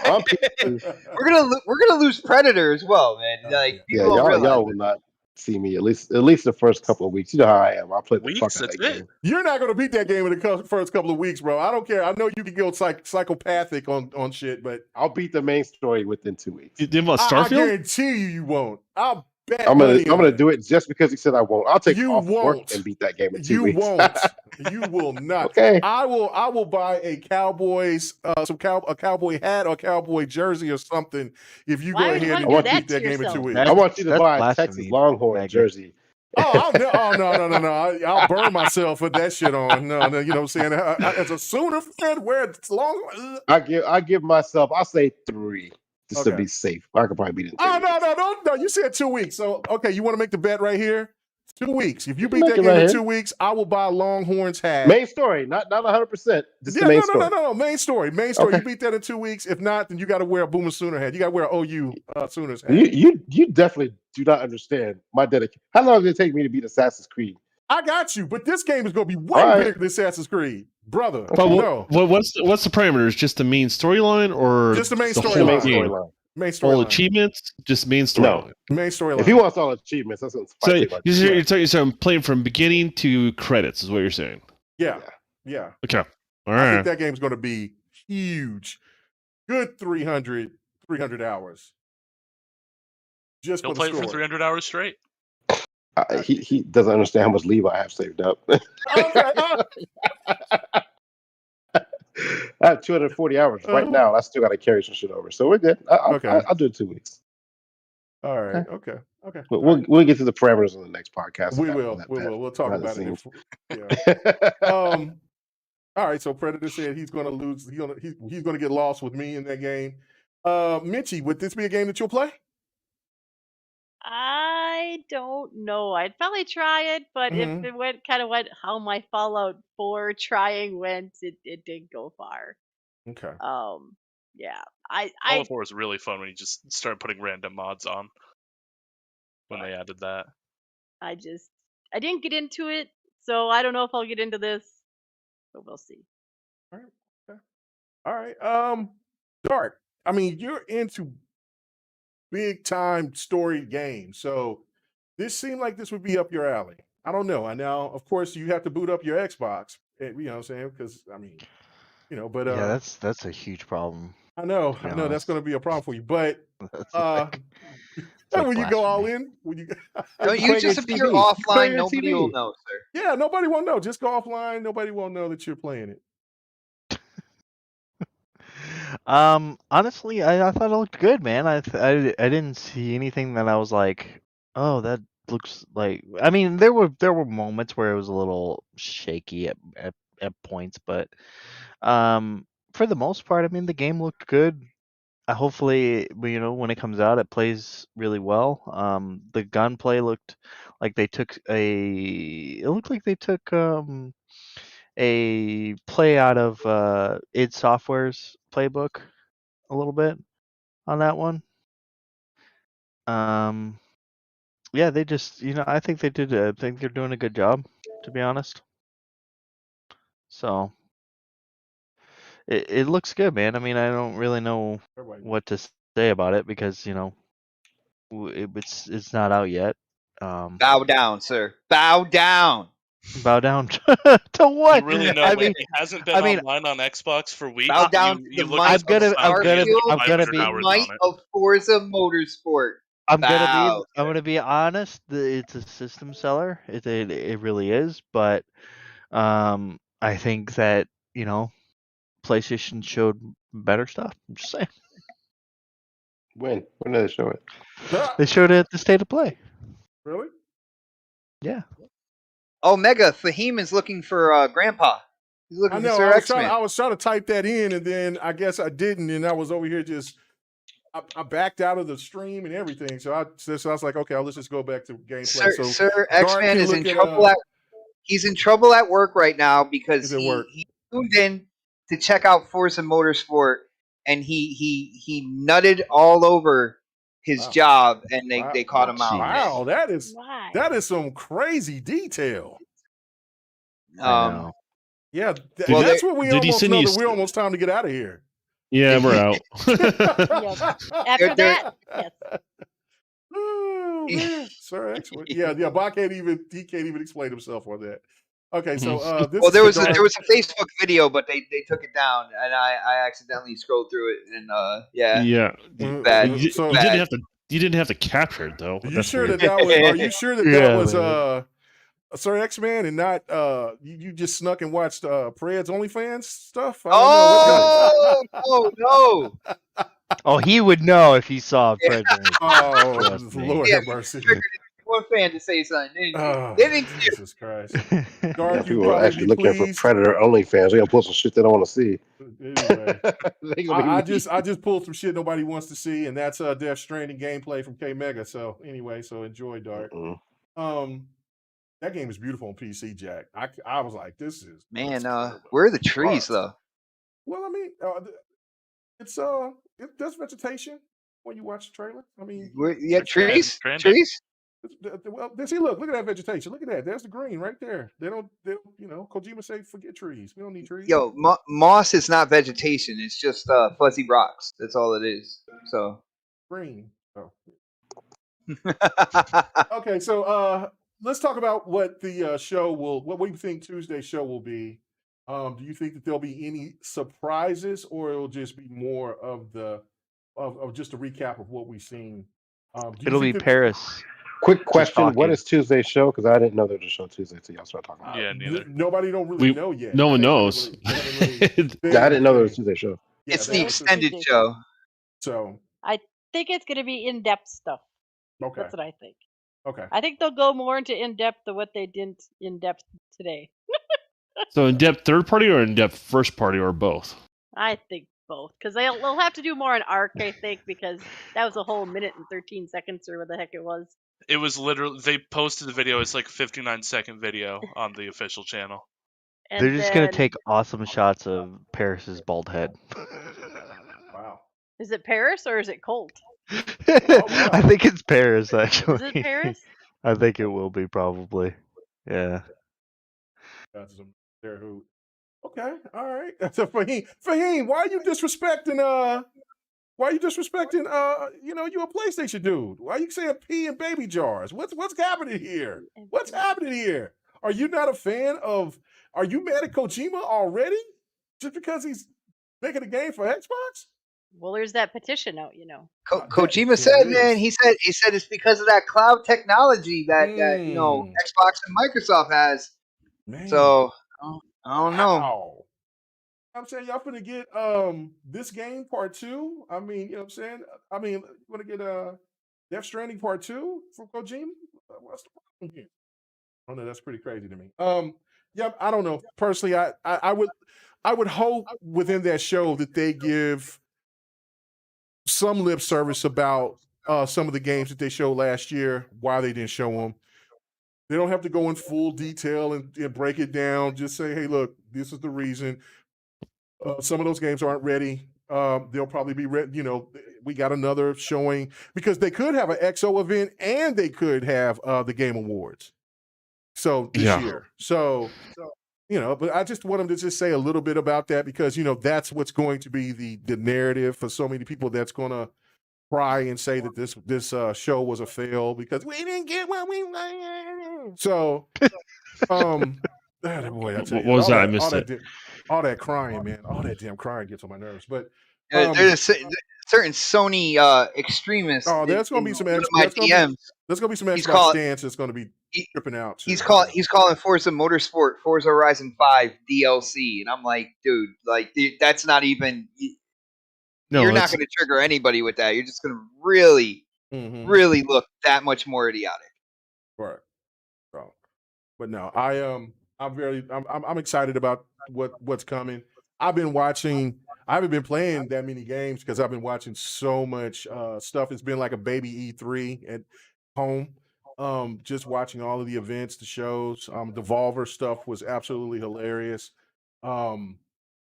We're gonna lose Predator as well, man. Like y'all will not see me at least the first couple of weeks. You know how I am. I'll play the fuck out of that game. You're not gonna beat that game in the first couple of weeks, bro. I don't care. I know you can go psychopathic on shit, but I'll beat the main story within 2 weeks. You did what, Starfield? I guarantee you won't. I'll bet I'm money on gonna that. do it just because he said I won't. I'll take You off work won't. and beat that game in 2 You weeks. won't. You will not. Okay. I will buy a Cowboys a cowboy hat or a cowboy jersey or something if you Why go would you ahead wanna and do beat that that to game in 2 yourself? weeks. I want you to That's buy a blasphemy, Texas Longhorn Maggie. jersey. Oh, no. I'll burn myself with that shit on. No, you know what I'm saying? As a Sooner fan, where it's long. I give myself, I'll say 3 just to Okay. be safe. I could probably beat it in 3 Oh, weeks. no. You said 2 weeks. So, okay, you want to make the bet right here? 2 weeks. If you beat Make that it game right in here. 2 weeks, I will buy a Longhorns hat. Main story, not 100%. Just Yeah, the main no. story. Main story. Okay. You beat that in 2 weeks. If not, then you got to wear a Boomer Sooner hat. You got to wear an OU Sooners hat. You definitely do not understand my dedication. How long did it take me to beat Assassin's Creed? I got you, but this game is going to be way All right. bigger than Assassin's Creed, brother. But No, what's the parameters? Just the main storyline, or just the main Just the whole main storyline. game? storyline. Main All storyline. achievements, just main No. storyline. Main storyline. If he wants all achievements, that's what's So fighting. you're playing from beginning to credits, is what you're saying? Yeah. Okay, all I think right. that game is going to be huge. Good 300 hours. Just You'll for play the it for story. 300 hours straight. He doesn't understand how much leave I have saved up. Okay. I have 240 hours right now. I still got to carry some shit over, so we're good. I'll do it 2 weeks. All right. Okay. We'll get to the parameters on the next podcast. We will. We'll talk about it. All right. So Predator said he's going to lose. He's going to get lost with me in that game. Mitchie, would this be a game that you'll play? I don't know. I'd probably try it, but if it went how my Fallout 4 trying went, it did go far. Okay. Yeah. Fallout 4 was really fun when you just started putting random mods on. When they added that. I didn't get into it, so I don't know if I'll get into this, but we'll see. All right. Dark. I mean, you're into big time story games, so this seemed like this would be up your alley. I don't know. And now, of course, you have to boot up your Xbox. You know what I'm saying? Because I mean, but yeah, that's a huge problem. I know that's going to be a problem for you. But when you go all in, don't you just appear offline? Nobody will know, sir. Yeah, nobody will know. Just go offline. Nobody will know that you're playing it. Honestly, I thought it looked good, man. I didn't see anything that I was like, oh, that looks like. I mean, there were moments where it was a little shaky at points, but for the most part, I mean, the game looked good. Hopefully, when it comes out, it plays really well. The gunplay looked like they took a play out of id Software's playbook a little bit on that one. Yeah, they just, I think they did. I think they're doing a good job, to be honest. So it looks good, man. I mean, I don't really know what to say about it because it's not out yet. Bow down, sir. Bow down. Bow down to what? You really know, it hasn't been online on Xbox for weeks. Bow down to the might of Forza Motorsport. I'm gonna be honest. It's a system seller. It really is. But I think that PlayStation showed better stuff. I'm just saying. When did they show it? They showed it at the State of Play. Really? Yeah. Oh, Mega Fahim is looking for Grandpa. He's looking for Sir X-Man. I was trying to type that in, and then I guess I didn't, and I was over here just. I backed out of the stream and everything, so I was like, okay, let's just go back to gameplay. Sir X-Man is in trouble he's in trouble at work right now because he tuned in to check out Forza Motorsport, and he nutted all over his job, and they caught him out. Wow, that is some crazy detail. Yeah, that's what we almost know that we're almost time to get out of here. Yeah, we're out. After that, yes. Oh, man. Sir, excellent. Yeah, Bob can't even explain himself on that. Okay, so there was a Facebook video, but they took it down, and I accidentally scrolled through it, and yeah. bad. You didn't have to. You didn't have to capture it though. Are you That's sure weird. that was? Are you sure that Yeah, was man. Sir X-Man and not you just snuck and watched Pred's OnlyFans stuff? I don't know. Oh no! Oh, he would know if he saw Yeah. Predator. Oh, Trust me. Lord Yeah, have you mercy. triggered one fan to say something, didn't you? Oh, Didn't you? Jesus Christ. Yeah, Dark, you people are probably actually be looking for pleased. Predator OnlyFans. They gonna pull some shit they don't want to see. Anyway, They gonna be I just pulled some shit nobody wants to see, and that's Death Stranding gameplay from K Mega. So anyway, so enjoy, Dark. That game is beautiful on PC, Jack. I was like, this is Man, where are the trees though? Well, I mean, it's it does vegetation when you watch the trailer. I mean, Yeah, trees. well, see, look at that vegetation. Look at that. There's the green right there. They don't Kojima say forget trees. We don't need trees. Yo, moss is not vegetation. It's just fuzzy rocks. That's all it is. So Green. Oh. Okay, so let's talk about what the what we think Tuesday's show will be. Do you think that there'll be any surprises, or it'll just be more of the of just a recap of what we've seen? It'll be Paris. Quick question: what talking. is Tuesday's show? Because I didn't know there was a show Tuesday, so y'all start talking about it. Yeah, neither. Nobody don't really know yet. No one knows. Yeah, I didn't know there was a Tuesday show. Yeah, it's they the announced it. extended show. So I think it's going to be in-depth stuff. okay, That's what I think. okay. I think they'll go more into in-depth than what they didn't in-depth today. So in depth third party or in depth first party or both? I think both, because they'll have to do more on ARC, I think, because that was a whole minute and 13 seconds or what the heck it was. It was literally, they posted the video. It's like a 59-second video on the official channel. And They're just gonna take awesome shots of Paris's bald head. Wow. Is it Paris or is it Colt? I think it's Paris actually. Is it Paris? I think it will be probably. Yeah. That's some there who. Okay, all right. So Fahim, why are you disrespecting you a PlayStation dude? Why are you saying pee in baby jars? What's happening here? What's happening here? Are you not a fan of are you mad at Kojima already? Just because he's making a game for Xbox? Well, there's that petition out, Kojima said, man, he said it's because of that cloud technology that Xbox and Microsoft has. Man. So I don't know. I'm saying y'all finna get this game part 2. I mean, you know what I'm saying? I mean, you wanna get Death Stranding part 2 from Kojima? What's the problem here? I don't know, that's pretty crazy to me. Yeah, I don't know. Personally, I would hope within that show that they give some lip service about some of the games that they showed last year, why they didn't show them. They don't have to go in full detail and break it down. Just say, hey, look, this is the reason. Some of those games aren't ready. They'll probably be ready. We got another showing because they could have an XO event and they could have the Game Awards. So this year. So but I just want them to just say a little bit about that because that's what's going to be the narrative for so many people that's going to cry and say that this show was a fail because we didn't get what we wanted. So, boy, I tell you, what was that? I missed it. All that crying, man. All that damn crying gets on my nerves. But there's a certain Sony extremists. Oh, there's going to be some DMs. There's going to be some Xbox stance that's going to be tripping out. He's calling Forza Motorsport Forza Horizon 5 DLC, and I'm like, dude, that's not even. You're not going to trigger anybody with that. You're just going to really, really look that much more idiotic. Right. So, but no, I'm excited about what's coming. I haven't been playing that many games because I've been watching so much stuff. It's been like a baby E3 at home. Just watching all of the events, the shows. The Volver stuff was absolutely hilarious. The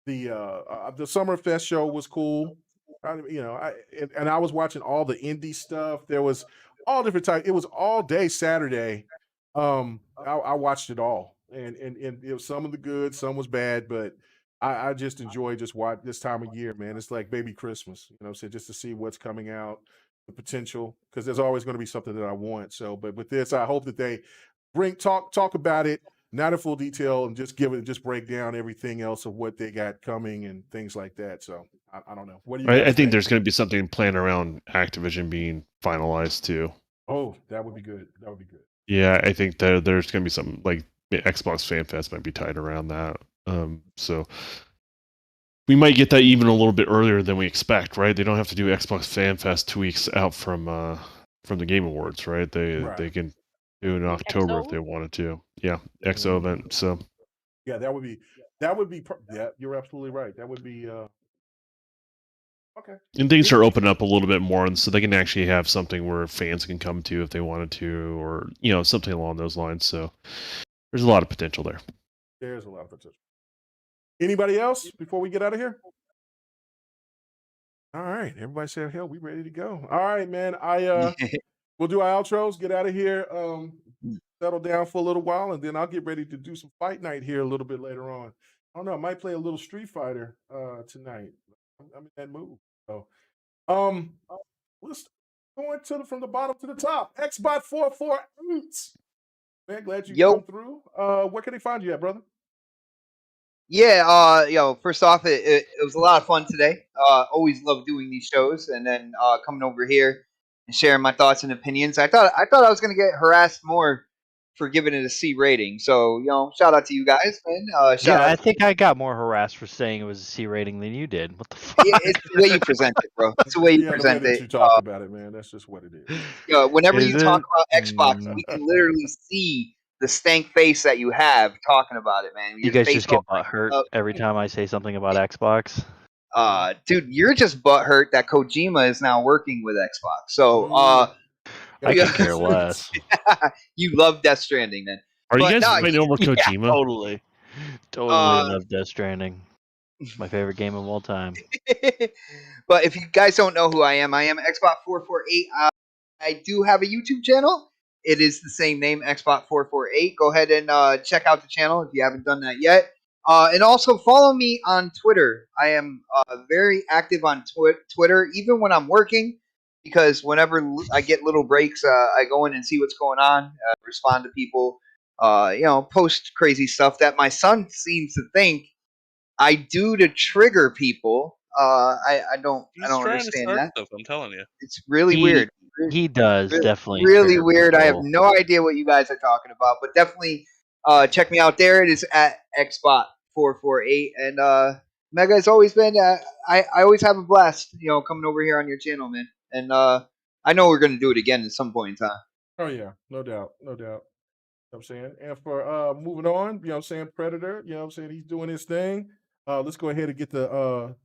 Summerfest show was cool. I was watching all the indie stuff. There was all different types. It was all day Saturday. I watched it all, and it was some of the good, some was bad, but I just enjoy just watch this time of year, man. It's like baby Christmas, so just to see what's coming out, the potential, because there's always going to be something that I want. So, but with this, I hope that they talk about it. not in full detail, and just break down everything else of what they got coming and things like that. So I don't know. What do you guys I think there's going to be something planned around Activision being finalized too. Oh, that would be good. That would be good. Yeah, I think that there's going to be something like Xbox Fan Fest might be tied around that. So we might get that even a little bit earlier than we expect, right? They don't have to do Xbox Fan Fest 2 weeks out from the Game Awards, right? They can do it in October if they wanted to. Yeah, XO event. So yeah, that would be yeah, you're absolutely right. That would be okay. And things are opening up a little bit more, and so they can actually have something where fans can come to if they wanted to, or something along those lines. So there's a lot of potential there. There's a lot of potential. Anybody else before we get out of here? All right, everybody said, "Hell, we ready to go." All right, man. We'll do our outros. Get out of here. Settle down for a little while, and then I'll get ready to do some fight night here a little bit later on. I don't know. I might play a little Street Fighter tonight. I'm in that mood. So, let's go from the bottom to the top. Xbot 448. Man, glad you come through. Where can they find you at, brother? Yeah, first off, it was a lot of fun today. Always love doing these shows, and then coming over here and sharing my thoughts and opinions. I thought I was gonna get harassed more for giving it a C rating. So shout out to you guys, man. I think I got more harassed for saying it was a C rating than you did. What the fuck? It's the way you present it, bro. It's the way you present the way that you talk about it, man. That's just what it is. Whenever you talk about Xbox, we can literally see the stank face that you have talking about it, man. You guys just get hurt every time I say something about Xbox. Dude, you're just butthurt that Kojima is now working with Xbox. So, I could care less. You love Death Stranding, then? Are you guys fighting over Kojima? Yeah, totally love Death Stranding. My favorite game of all time. But if you guys don't know who I am Xbox 448. I do have a YouTube channel. It is the same name, Xbox 448. Go ahead and check out the channel if you haven't done that yet. And also follow me on Twitter. I am very active on Twitter, even when I'm working, because whenever I get little breaks, I go in and see what's going on, respond to people, post crazy stuff that my son seems to think I do to trigger people. I don't understand that. Stuff, I'm telling you, it's really weird. He does definitely really weird. I have no idea what you guys are talking about, but definitely check me out there. It is at Xbot 448, and Mega has always been. I always have a blast, coming over here on your channel, man. And I know we're gonna do it again at some point in time. Oh yeah, no doubt, no doubt. You know what I'm saying, and for moving on, Predator, he's doing his thing. Let's go ahead and get the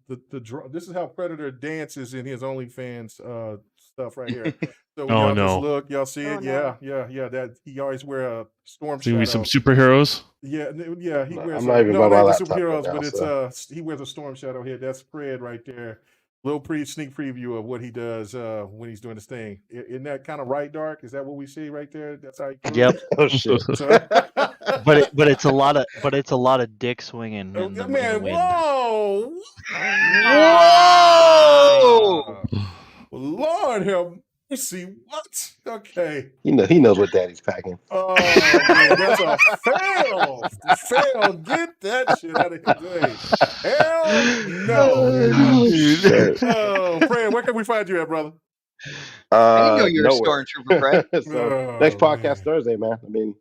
this is how Predator dances in his OnlyFans stuff right here. So y'all just look, y'all see it, yeah. That he always wear a storm shadow. Some superheroes. Yeah, he wears. I'm not even by my laptop superheroes, right now, but he wears a storm shadow here. That's Fred right there. Little sneak preview of what he does when he's doing his thing. Isn't that kind of right, Dark? Is that what we see right there? That's how he proves Yep. it? Oh shit. but it's a lot of dick swinging in the wind. Whoa! Lord have mercy. What? Okay. He knows what Daddy's packing. Oh man, that's a fail. Fail. Get that shit out of here today. Hell no. Oh, Fred, where can we find you at, brotra? I didn't know you were a stormtrooper, Fred. So next podcast Thursday, man. I mean,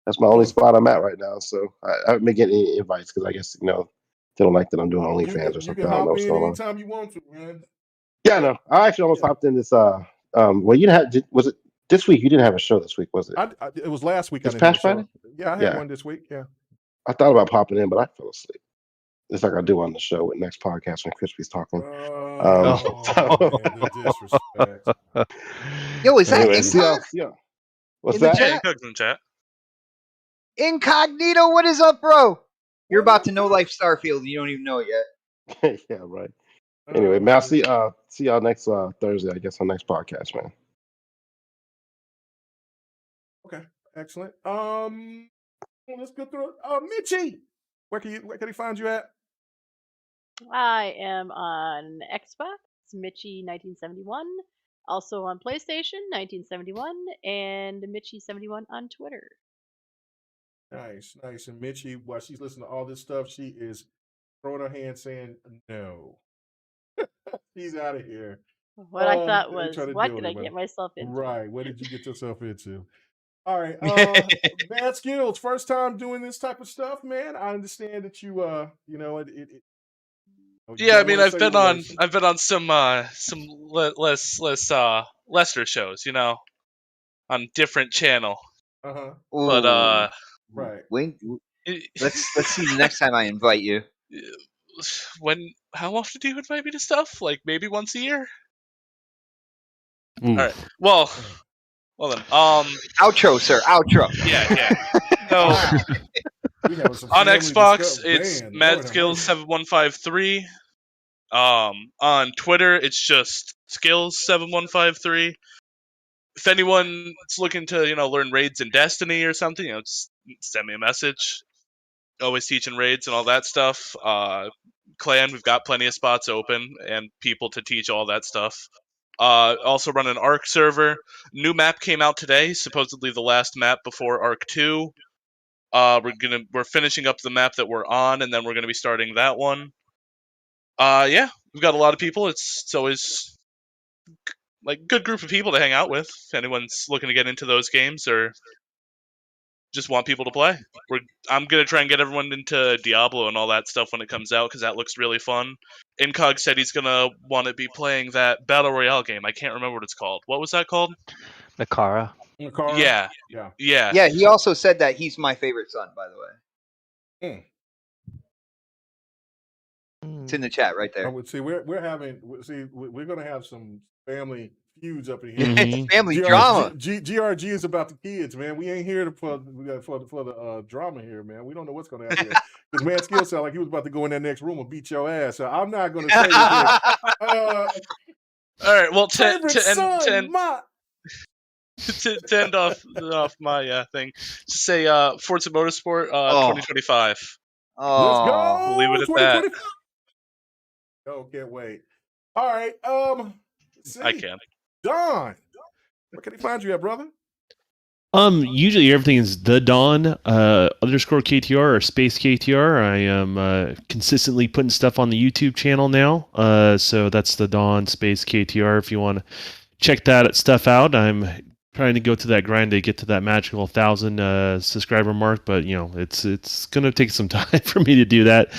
that's my only spot I'm at right now. So I haven't been getting any invites because I guess they don't like that I'm doing OnlyFans or something. You can hop in anytime you want to, man. Yeah, no. I actually almost hopped in this. Well, you didn't have. Was it this week? You didn't have a show this week, was it? It was last week. This past Friday? Yeah, I had one this week. Yeah. I thought about popping in, but I fell asleep. It's like I do on the show with next podcast when Crispy's talking. Man, the disrespect. Yo, is that anyway, yeah. What's that? In chat. Incognito, what is up, bro? You're about to know Life Starfield and you don't even know it yet. Yeah, right. Anyway, man, I'll see y'all next Thursday, I guess, on next podcast, man. Okay, excellent. Let's go through it. Mitchie, where can he find you at? I am on Xbox, Mitchie1971. Also on PlayStation, 1971, and Mitchie71 on Twitter. Nice. And Mitchie, while she's listening to all this stuff, she is throwing her hand saying no. She's out of here. What I thought Ain't was, trying to what deal did with I it, man. get myself into? Right. What did you get yourself into? All right. Mad Skills, first time doing this type of stuff, man. I understand that you you know, Yeah, I mean, I've been on some lesser shows, on different channel. But right. Wink. Let's see the next time I invite you. How often do you invite me to stuff? Like maybe once a year? Ooh. All right. Well then. Outro, sir. Outro. Yeah. So we have some on Xbox, discuss- it's Man, Mad Lord have Skills 7153. On Twitter, it's just Skills 7153. If anyone's looking to, learn raids in Destiny or something, just send me a message. Always teaching raids and all that stuff. Clan, we've got plenty of spots open and people to teach all that stuff. Also run an Arc server. New map came out today, supposedly the last map before Arc 2. We're finishing up the map that we're on, and then we're gonna be starting that one. Yeah, we've got a lot of people. It's always like good group of people to hang out with. If anyone's looking to get into those games or just want people to play, I'm gonna try and get everyone into Diablo and all that stuff when it comes out because that looks really fun. Incog said he's gonna want to be playing that battle royale game. I can't remember what it's called. What was that called? Nakara. Yeah. Yeah, he also said that he's my favorite son, by the way. It's in the chat right there. I would say we're gonna have some family feuds up in here. It's family drama. GRG is about the kids, man. We ain't here for the drama here, man. We don't know what's gonna happen because Mad Skill sounded like he was about to go in that next room and beat your ass. So I'm not gonna say anything. All right, well, to end off my thing, to say Forza Motorsport 2025. Let's go. We'll leave it at that. Oh, can't wait. All right. I can. Don, where can he find you at, brother? Usually everything is the Don _ KTR or Space KTR. I am consistently putting stuff on the YouTube channel now. So that's the Don Space KTR. If you want to check that stuff out, I'm trying to go to that grind to get to that magical 1,000 subscriber mark, but it's gonna take some time for me to do that.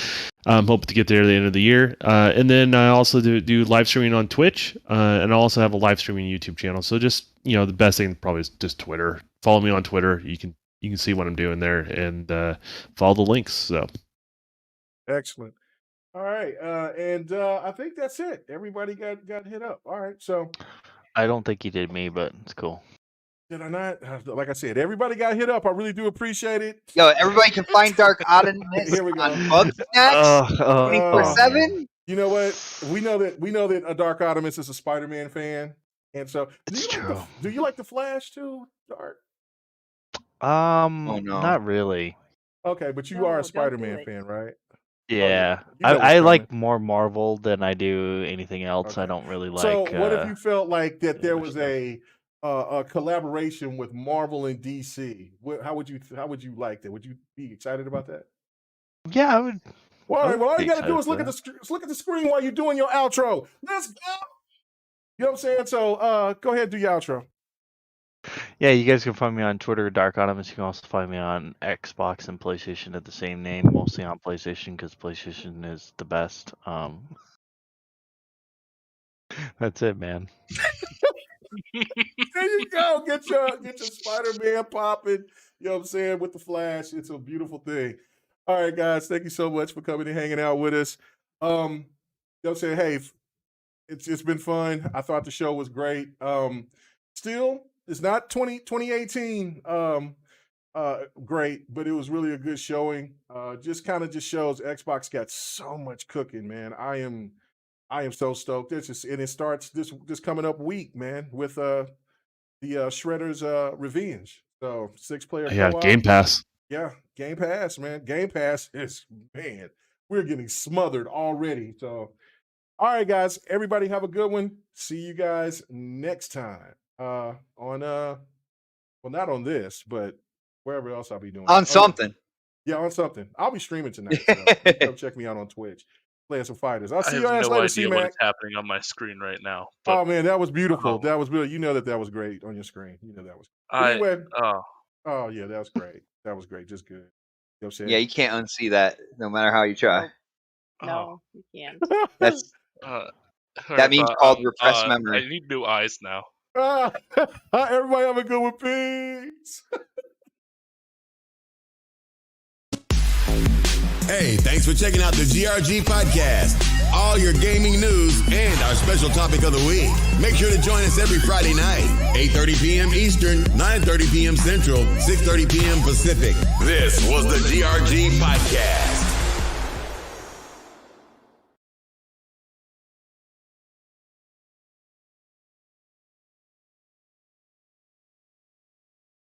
I'm hoping to get there at the end of the year, and then I also do live streaming on Twitch, and I also have a live streaming YouTube channel. So just the best thing probably is just Twitter. Follow me on Twitter. You can see what I'm doing there and follow the links. So excellent. All right, and I think that's it. Everybody got hit up. All right, so I don't think he did me, but it's cool. Did I not? Like I said, everybody got hit up. I really do appreciate it. Yo, everybody can find Dark Optimus Here we go. on Bugsnax 24/7. You know what? We know that a Dark Optimus is a Spider-Man fan, and so do you like the Flash too, Dark? Not really. Okay, but you are a Spider-Man fan, right? Yeah, I like more Marvel than I do anything else. Okay. I don't really like. So, what if you felt like that there was a collaboration with Marvel and DC? How would you like that? Would you be excited about that? Yeah, I would. Well, all you got to do is look at the screen while you're doing your outro. Let's go. You know what I'm saying? So, go ahead and do your outro. Yeah, you guys can find me on Twitter, Dark Optimus. You can also find me on Xbox and PlayStation at the same name, mostly on PlayStation because PlayStation is the best. That's it, man. There you go. Get your Spider-Man popping. You know what I'm saying? With the Flash. It's a beautiful thing. All right, guys. Thank you so much for coming and hanging out with us. You know what I'm saying? Hey, it's been fun. I thought the show was great. Still, it's not 2018 great, but it was really a good showing. Just shows Xbox got so much cooking, man. I am so stoked. And it starts this coming up week, man, with the Shredder's Revenge. So 6-player co-op. Game Pass. Yeah, Game Pass, man. Game Pass is, man, we're getting smothered already. So, all right, guys, everybody have a good one. See you guys next time on well, not on this, but wherever else I'll be doing. On something. Yeah, on something. I'll be streaming tonight. So come check me out on Twitch, playing some fighters. I'll see I your have ass no later, idea C-Mac. what is happening on my screen right now. But Oh man, that was beautiful. That was beautiful. You know that was great on your screen. You know that was. Anyway. Oh yeah, that was great. That was great. Just good. You know yeah, you can't unsee that no matter how you try. No, you can't. That's that means called repressed memory. I need new eyes now. Everybody have a good one. Peace. Hey, thanks for checking out the GRG podcast. All your gaming news and our special topic of the week. Make sure to join us every Friday night, 8:30 p.m. Eastern, 9:30 p.m. Central, 6:30 p.m. Pacific. This was the GRG podcast.